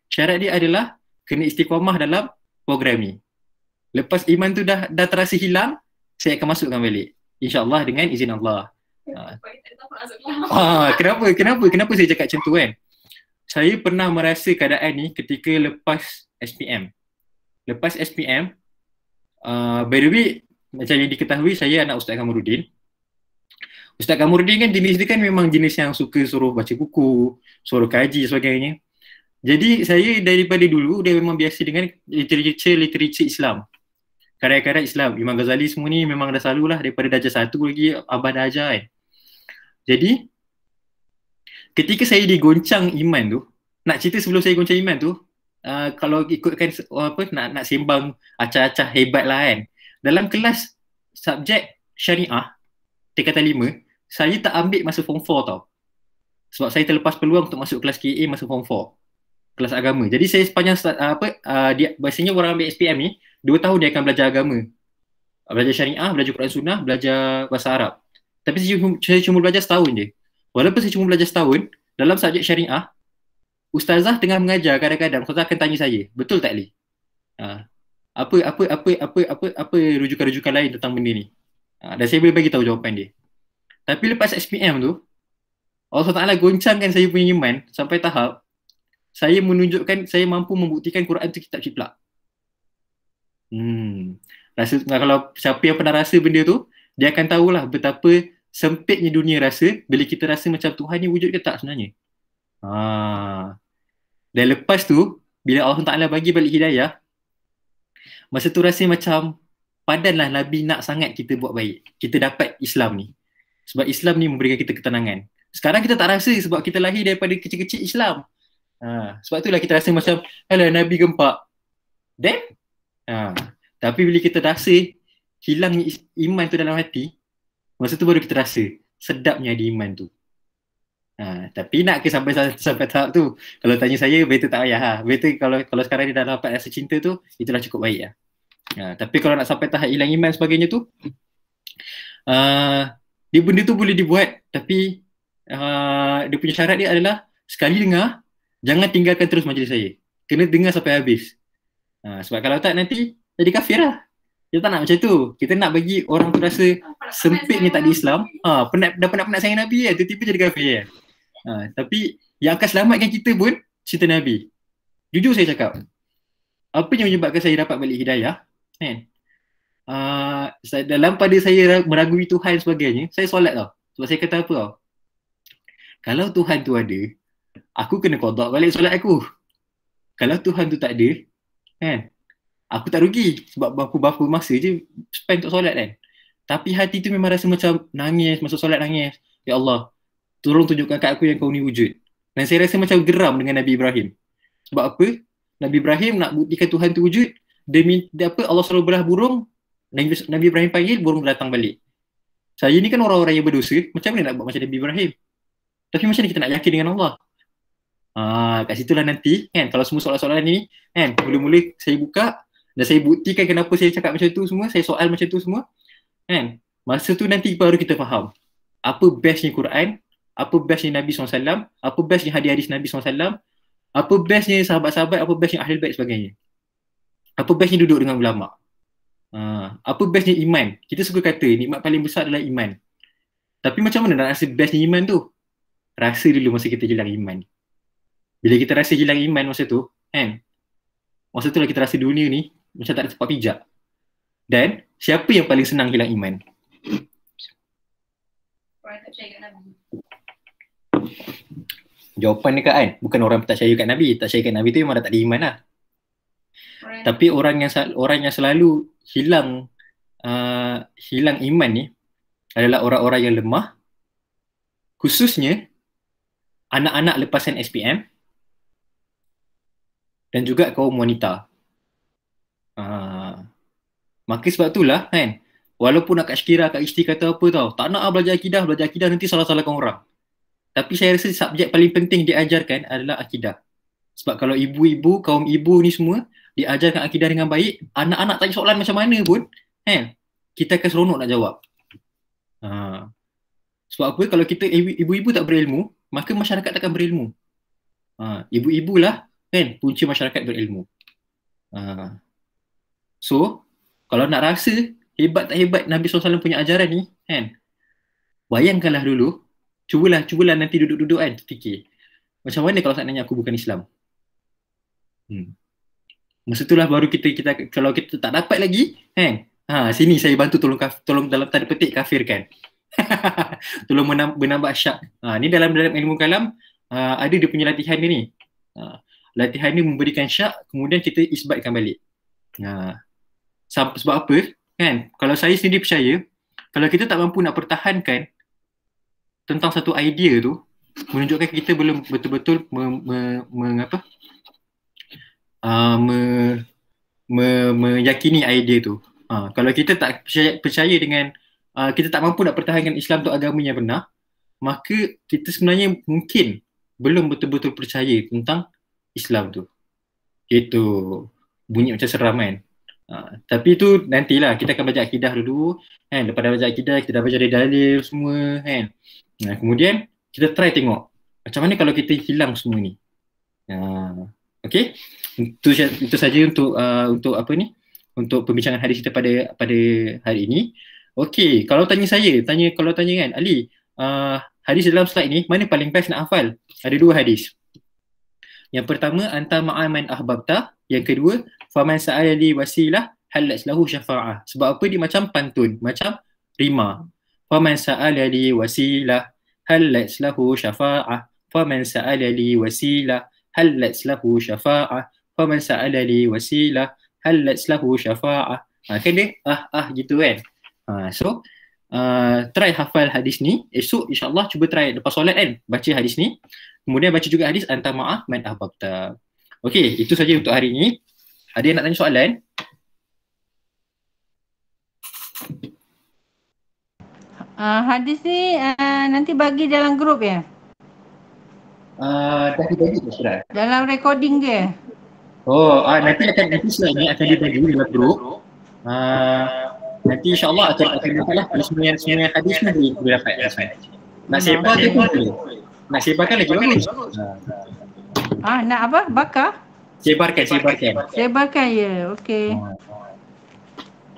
Speaker 3: syarat dia adalah kena istiqamah dalam program ni. Lepas iman tu dah terasa hilang, saya akan masukkan balik. InsyaAllah dengan izin Allah. Kenapa saya cakap macam tu kan? Saya pernah merasa keadaan ni ketika lepas SPM. Lepas SPM, by the way, macam yang diketahui, saya anak Ustaz Kamarudin. Ustaz Kamarudin kan jenis dia kan memang jenis yang suka suruh baca buku, suruh kaji sebagainya. Jadi saya daripada dulu dia memang biasa dengan literature Islam. Karya-karya Islam, Imam Ghazali semua ni memang dah selalu lah daripada darjah 1 lagi abah dah ajar kan. Jadi ketika saya digoncang iman tu, nak cerita sebelum saya goncang iman tu, kalau ikutkan nak sembang acah-acah hebat lah kan. Dalam kelas subjek syariah tingkatan 5, saya tak ambil masa form 4 tau. Sebab saya terlepas peluang untuk masuk kelas KA masa form 4. kelas agama. Jadi saya sepanjang dia biasanya orang ambil SPM ni 2 tahun dia akan belajar agama. Belajar syariah, belajar Quran Sunnah, belajar bahasa Arab. Tapi saya cuma belajar setahun je. Walaupun saya cuma belajar setahun, dalam subjek syariah, ustazah tengah mengajar kadang-kadang ustazah akan tanya saya, betul tak Li? Apa rujukan-rujukan lain tentang benda ni? Dan saya boleh bagi tahu jawapan dia. Tapi lepas SPM tu, Allah Taala goncangkan saya punya iman sampai tahap saya menunjukkan saya mampu membuktikan Quran tu kitab ciplak. Rasa kalau siapa yang pernah rasa benda tu, dia akan tahulah betapa sempitnya dunia rasa bila kita rasa macam Tuhan ni wujud ke tak sebenarnya. Dan lepas tu bila Allah Taala bagi balik hidayah, masa tu rasa macam padanlah Nabi nak sangat kita buat baik. Kita dapat Islam ni. Sebab Islam ni memberikan kita ketenangan. Sekarang kita tak rasa sebab kita lahir daripada kecil-kecil Islam. Sebab itulah kita rasa macam alah Nabi gempak. Then tapi bila kita rasa hilangnya iman tu dalam hati, masa tu baru kita rasa sedapnya ada iman tu. Tapi nak ke sampai tahap tu? Kalau tanya saya, better tak payah. Better kalau sekarang dia dah dapat rasa cinta tu, itulah cukup baik lah. Tapi kalau nak sampai tahap hilang iman sebagainya tu, dia benda tu boleh dibuat, tapi dia punya syarat dia adalah sekali dengar, jangan tinggalkan terus majlis saya. Kena dengar sampai habis. Sebab kalau tak nanti jadi kafir lah. Kita tak nak macam tu. Kita nak bagi orang tu rasa sempitnya tak ada Islam. Dah penat-penat sayang Nabi lah, tiba-tiba jadi kafir lah. Tapi yang akan selamatkan kita pun cerita Nabi. Jujur saya cakap, apa yang menyebabkan saya dapat balik hidayah kan? Dalam pada saya meragui Tuhan sebagainya, saya solat tau. Sebab saya kata apa tau, kalau Tuhan tu ada, aku kena qada balik solat aku. Kalau Tuhan tu tak ada kan, aku tak rugi. Sebab berapa masa je spend untuk solat kan. Tapi hati tu memang rasa macam nangis, masa solat nangis. Ya Allah, tolong tunjukkan kat aku yang kau ni wujud. Dan saya rasa macam geram dengan Nabi Ibrahim. Sebab apa? Nabi Ibrahim nak buktikan Tuhan tu wujud. Dia apa? Allah suruh belah burung. Nabi Ibrahim panggil, burung datang balik. Saya ni kan orang-orang yang berdosa. Macam mana nak buat macam Nabi Ibrahim? Tapi macam mana kita nak yakin dengan Allah? Kat situlah nanti kan, kalau semua soalan-soalan ni kan, mula-mula saya buka dan saya buktikan kenapa saya cakap macam tu semua, saya soal macam tu semua kan. Masa tu nanti baru kita faham apa bestnya Quran, apa bestnya Nabi SAW, apa bestnya hadis-hadis Nabi SAW, apa bestnya sahabat-sahabat, apa bestnya Ahlul Bait sebagainya, apa bestnya duduk dengan ulama, apa bestnya iman. Kita suka kata nikmat paling besar adalah iman. Tapi macam mana nak rasa bestnya iman tu? Rasa dulu masa kita hilang iman. Bila kita rasa hilang iman masa tu kan, masa tu lah kita rasa dunia ni macam tak ada tempat pijak. Dan siapa yang paling senang hilang iman?
Speaker 1: Orang tak percaya kat Nabi.
Speaker 3: Jawapan dia kan, bukan orang tak percaya kat Nabi. Tak percaya kat Nabi tu memang dah tak ada iman lah. Tapi orang yang selalu hilang iman ni adalah orang-orang yang lemah, khususnya anak-anak lepasan SPM dan juga kaum wanita. Maka sebab itulah kan, walaupun Akak Syakira, Akak Isti kata apa tau, tak nak belajar akidah nanti salah-salahkan orang. Tapi saya rasa subjek paling penting diajarkan adalah akidah. Sebab kalau ibu-ibu, kaum ibu ni semua diajarkan akidah dengan baik, anak-anak tanya soalan macam mana pun kan, kita akan seronok nak jawab. Sebab apa? Kalau kita ibu-ibu tak berilmu, maka masyarakat takkan berilmu. Ibu-ibu lah kan punca masyarakat berilmu. So, kalau nak rasa hebat tak hebat Nabi SAW punya ajaran ni kan, bayangkanlah dulu, cubalah nanti duduk-duduk kan, fikir macam mana kalau seandainya aku bukan Islam. Masa itulah baru kita kalau kita tak dapat lagi kan, sini saya bantu tolong dalam tanda petik kafirkan. Tolong menambah syak. Ni dalam ilmu kalam ada dia punya latihan dia ni. Latihan ni memberikan syak, kemudian kita isbatkan balik. Sebab apa kan, kalau saya sendiri percaya, kalau kita tak mampu nak pertahankan tentang satu idea tu, menunjukkan kita belum betul-betul meyakini idea tu. Kalau kita tak percaya dengan kita tak mampu nak pertahankan Islam tu agama yang benar, maka kita sebenarnya mungkin belum betul-betul percaya tentang Islam tu. Itu bunyi macam seram kan. Tapi tu nantilah kita akan belajar akidah dulu kan. Lepas dah belajar akidah, kita dah belajar dari dalil semua kan. Kemudian kita try tengok macam mana kalau kita hilang semua ni. Okay, itu saja untuk apa ni, untuk pembincangan hadis kita pada hari ini. Okay, kalau tanya kan Ali, hadis dalam slide ni mana paling best nak hafal? Ada 2 hadis. Yang pertama, anta ma'a man ahbabta. Yang kedua, faman sa'ala li wasilah halat lahu syafa'ah. Sebab apa dia macam pantun, macam rima. Faman sa'ala li wasilah halat lahu syafa'ah. Faman sa'ala li wasilah halat lahu syafa'ah. Faman sa'ala li wasilah halat lahu syafa'ah. Kan dia gitu kan. So try hafal hadis ni. Esok insyaAllah cuba try lepas solat kan, baca hadis ni. Kemudian baca juga hadis anta ma'a man ahbabta. Okey, itu saja untuk hari ini. Ada yang nak tanya soalan?
Speaker 5: Hadis ni nanti bagi dalam grup ya?
Speaker 3: Dah dibagi dah sudah.
Speaker 5: Dalam recording ke?
Speaker 3: Nanti slide ni akan dibagi dalam grup. Nanti insyaAllah akan dapatlah semua hadis ni boleh dapat. Nak sebar ke pun boleh. Nak sebarkan lagi bagus.
Speaker 5: Nak apa? Bakar?
Speaker 3: Sebarkan.
Speaker 5: Sebarkan ya. Okey.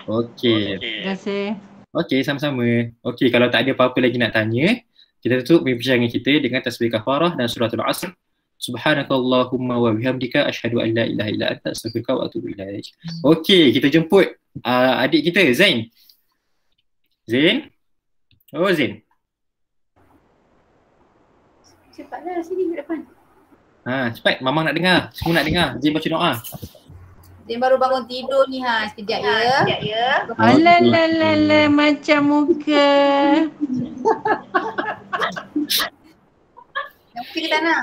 Speaker 3: Okey.
Speaker 5: Terima kasih.
Speaker 3: Okey, sama-sama. Okey, kalau tak ada apa-apa lagi nak tanya, kita tutup perbincangan kita dengan tasbih kafarah dan suratul asr. Subhanakallahumma wa bihamdika asyhadu an la ilaha illa anta astaghfiruka wa atubu ilaik. Okey, kita jemput adik kita Zain. Zain? Oh, Zain.
Speaker 2: Cepatlah sini ke depan.
Speaker 3: Cepat. Mamang nak dengar. Semua nak dengar. Zain baca doa.
Speaker 2: Zain baru bangun tidur ni sekejap ya.
Speaker 5: Alalala macam muka.
Speaker 2: Nak muka ke tak nak?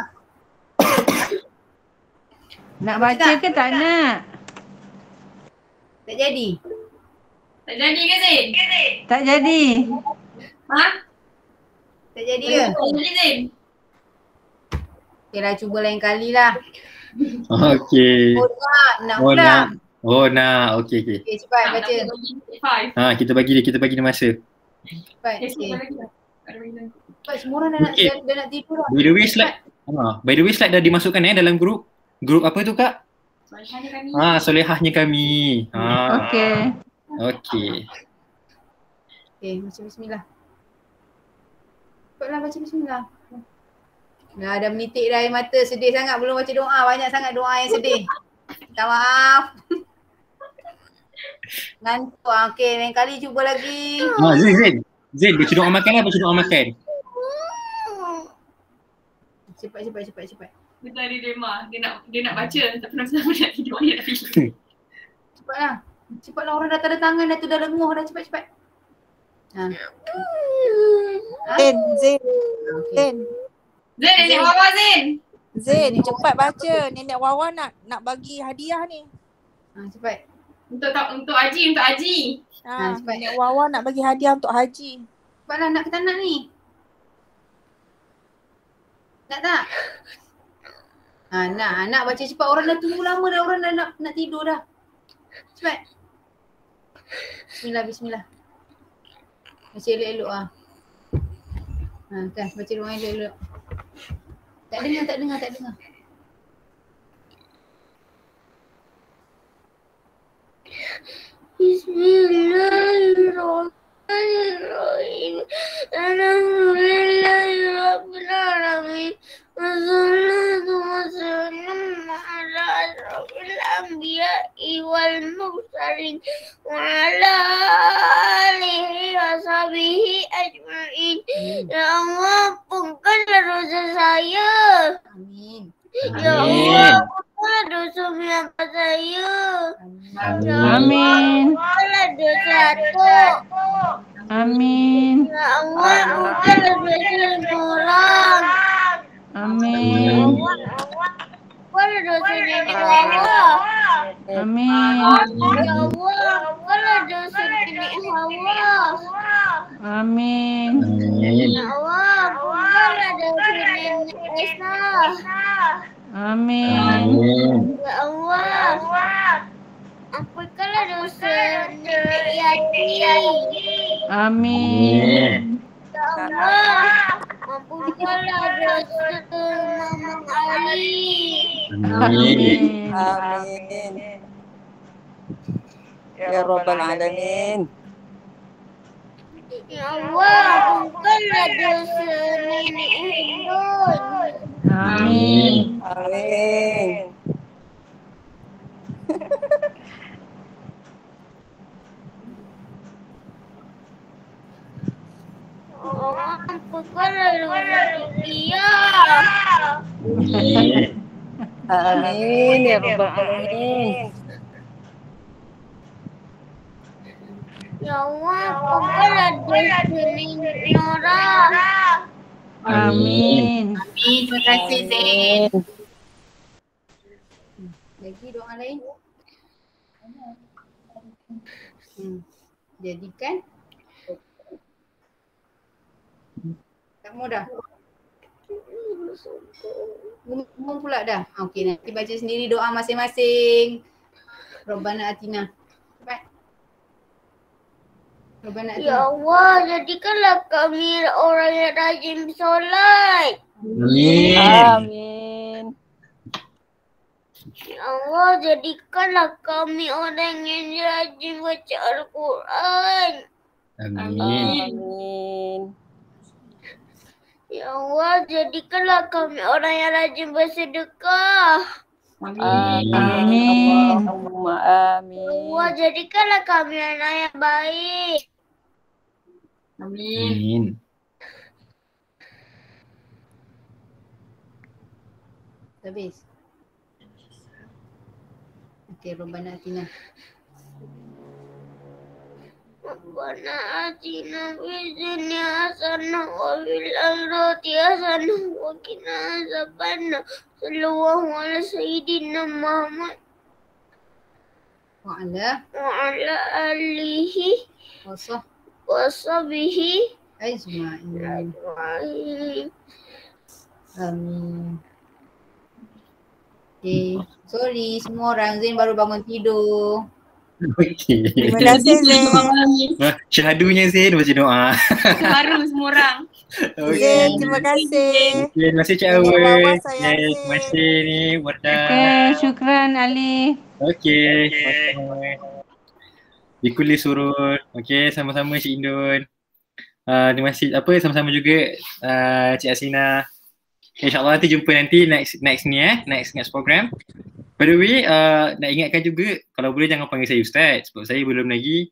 Speaker 5: Nak baca ke tak nak?
Speaker 2: Tak jadi.
Speaker 1: Tak jadi ke Zain?
Speaker 5: Tak jadi.
Speaker 2: Tak jadi ke?
Speaker 1: Tak jadi Zain.
Speaker 2: Okeylah, cuba lain kali lah.
Speaker 3: Okey.
Speaker 2: Nak pula.
Speaker 3: Nak. Okey.
Speaker 2: Okey, cepat baca.
Speaker 3: Kita bagi dia masa.
Speaker 2: Cepat. Cepat, semua orang dah nak tidur lah.
Speaker 3: By the way slide dah dimasukkan dalam grup. Grup apa tu Kak?
Speaker 1: Solehahnya kami.
Speaker 3: Solehahnya kami.
Speaker 5: Okey.
Speaker 3: Okey.
Speaker 2: Okey, baca bismillah. Cepatlah baca bismillah. Dah menitik dah air mata, sedih sangat belum baca doa. Banyak sangat doa yang sedih. Minta maaf. Ngantuk. Okey, lain kali cuba lagi.
Speaker 3: Zain, baca doa makan lah, baca doa makan.
Speaker 2: Cepat.
Speaker 1: Betul ada Dema. Dia nak baca tapi sama nak tidur dia nak tidur.
Speaker 2: Cepatlah orang dah tanda tangan dah tu, dah lenguh dah, cepat.
Speaker 6: Zain.
Speaker 1: Zain, Nenek Wawa Zain,
Speaker 6: cepat baca. Nenek Wawa nak bagi hadiah ni.
Speaker 2: Cepat.
Speaker 1: Untuk Haji.
Speaker 2: Cepat.
Speaker 6: Nenek Wawa nak bagi hadiah untuk Haji.
Speaker 2: Cepatlah, nak ke tak nak ni? Nak tak? Nak baca cepat. Orang dah tunggu lama dah, orang dah nak tidur dah. Cepat. Bismillah. Baca elok-elok lah. Kan, baca doa elok-elok. Tak dengar. Bismillahirrahmanirrahim. Alhamdulillahirabbil alamin. Wassalatu wassalamu ala asyrafil anbiya'i wal mursalin wa ala alihi wa sahbihi ajma'in. Ya Allah, ampunkanlah dosa saya. Amin. Ya Allah, ampunkanlah dosa bapak saya.
Speaker 5: Amin.
Speaker 2: Ampunkanlah dosa atuk.
Speaker 5: Amin.
Speaker 2: Ya Allah, ampunkanlah dosa orang.
Speaker 5: Amin.
Speaker 2: Ampunkanlah dosa nenek Wawa.
Speaker 5: Amin.
Speaker 2: Ya Allah, ampunkanlah dosa nenek Hawa.
Speaker 5: Amin.
Speaker 2: Ya Allah, ampunkanlah dosa nenek Esa.
Speaker 5: Amin.
Speaker 3: Amin.
Speaker 7: Ya Allah, ampunkanlah dosa nenek Yati.
Speaker 5: Amin.
Speaker 7: Ya Allah, ampunkanlah dosa Mama Ali.
Speaker 3: Amin.
Speaker 5: Amin.
Speaker 6: Amin. Ya Rabbal Alamin.
Speaker 7: Ya Allah, ampunkanlah dosa nenek Hindun.
Speaker 5: Amin.
Speaker 6: Amin.
Speaker 7: Allah, ampunkanlah dosa dia.
Speaker 3: Amin.
Speaker 6: Amin ya Rabbal Alamin.
Speaker 7: Ya Allah, ampunkanlah dosa nenek Nora.
Speaker 5: Amin.
Speaker 2: Terima kasih Zain.
Speaker 6: Amin.
Speaker 2: Lagi doa lain? Jadikan. Tak mau dah? Ngomong pula dah? Okey, nanti baca sendiri doa masing-masing. Rabbana atina. Cepat. Rabbana atina.
Speaker 7: Ya Allah, jadikanlah kami orang yang rajin bersolat.
Speaker 3: Amin.
Speaker 6: Amin.
Speaker 7: Ya Allah, jadikanlah kami orang yang rajin baca Al-Quran.
Speaker 3: Amin.
Speaker 6: Amin.
Speaker 7: Ya Allah, jadikanlah kami orang yang rajin bersedekah.
Speaker 5: Amin.
Speaker 6: Allahumma
Speaker 7: Ya
Speaker 6: amin.
Speaker 7: Allah, jadikanlah kami anak yang baik.
Speaker 3: Amin.
Speaker 2: Habis. Okey, Rabbana atina.
Speaker 7: Rabbana atina fid dunya hasanah wa fil akhirati hasanah wa qina azabannar. Sallallahu ala sayyidina Muhammad
Speaker 2: Wa ala
Speaker 7: wa ala alihi
Speaker 2: wa
Speaker 7: wa sahbihi
Speaker 2: ajma'in.
Speaker 7: ajma'in.
Speaker 2: Amin. Okay. Sorry semua orang, Zain baru bangun tidur.
Speaker 3: Okey.
Speaker 6: Terima kasih Zain.
Speaker 3: Syahadunya Zain baca doa.
Speaker 1: Baru semua orang.
Speaker 6: Zain, terima kasih.
Speaker 3: Okey, terima kasih Cik
Speaker 6: Nenek
Speaker 3: Awal.
Speaker 6: Wawa sayang
Speaker 3: Terima kasih ni Wardah.
Speaker 5: Okey, syukran Ali.
Speaker 3: Okey. Dikuli surut. Okey, sama-sama Cik Indun. Terima kasih sama-sama juga Cik Asina. InsyaAllah nanti jumpa nanti next ni next program. By the way, nak ingatkan juga kalau boleh jangan panggil saya Ustaz sebab saya belum lagi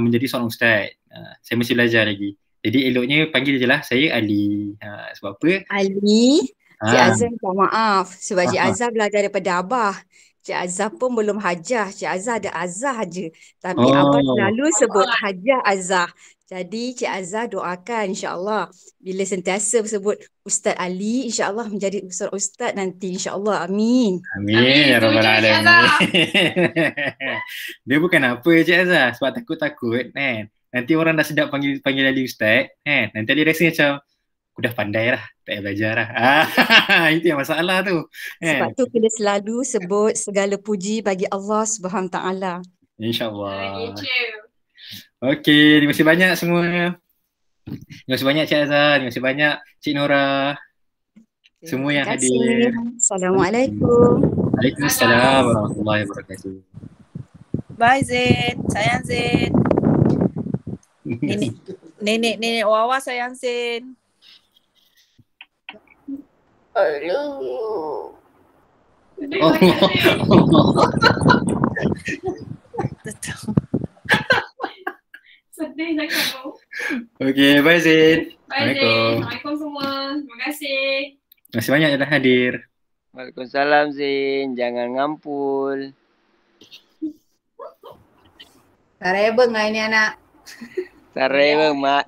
Speaker 3: menjadi seorang Ustaz. Saya masih belajar lagi. Jadi eloknya panggil je lah saya Ali. Sebab apa?
Speaker 8: Ali, Cik Azhar minta maaf sebab Cik
Speaker 3: Aha.
Speaker 8: Azhar belajar daripada Abah. Cik Azhar pun belum hajah. Cik Azhar ada Azhar je. Tapi Abah selalu sebut hajah Azhar. Jadi Cik Azhar doakan insya-Allah bila sentiasa sebut Ustaz Ali insya-Allah menjadi seorang ustaz nanti insya-Allah. Amin.
Speaker 3: Amin ya rabbal alamin. Dia bukan apa Cik Azhar sebab takut-takut kan. Nanti orang dah sedap panggil Ali Ustaz kan. Nanti dia rasa macam aku dah pandai lah, tak payah belajar lah. Itu yang masalah tu.
Speaker 8: Sebab tu kita selalu sebut segala puji bagi Allah Subhanahu Taala.
Speaker 3: InsyaAllah. Okey, terima kasih banyak semua. Terima kasih banyak Cik Azhar, terima kasih banyak Cik Nora. Semua yang
Speaker 8: Terima kasih.
Speaker 3: hadir.
Speaker 8: Assalamualaikum.
Speaker 3: Waalaikumsalam warahmatullahi wabarakatuh.
Speaker 6: Bye Zain. Sayang Zain. Nenek Wawa sayang Zain.
Speaker 7: I love you.
Speaker 1: Sedih sangat bro.
Speaker 3: Okey, bye Zain.
Speaker 1: Bye Zain. Assalamualaikum semua. Terima kasih.
Speaker 3: Terima kasih banyak yang dah hadir.
Speaker 9: Waalaikumsalam Zain. Jangan ngampul.
Speaker 2: Sarebeng lah ini anak.
Speaker 9: Sarai bang, mak.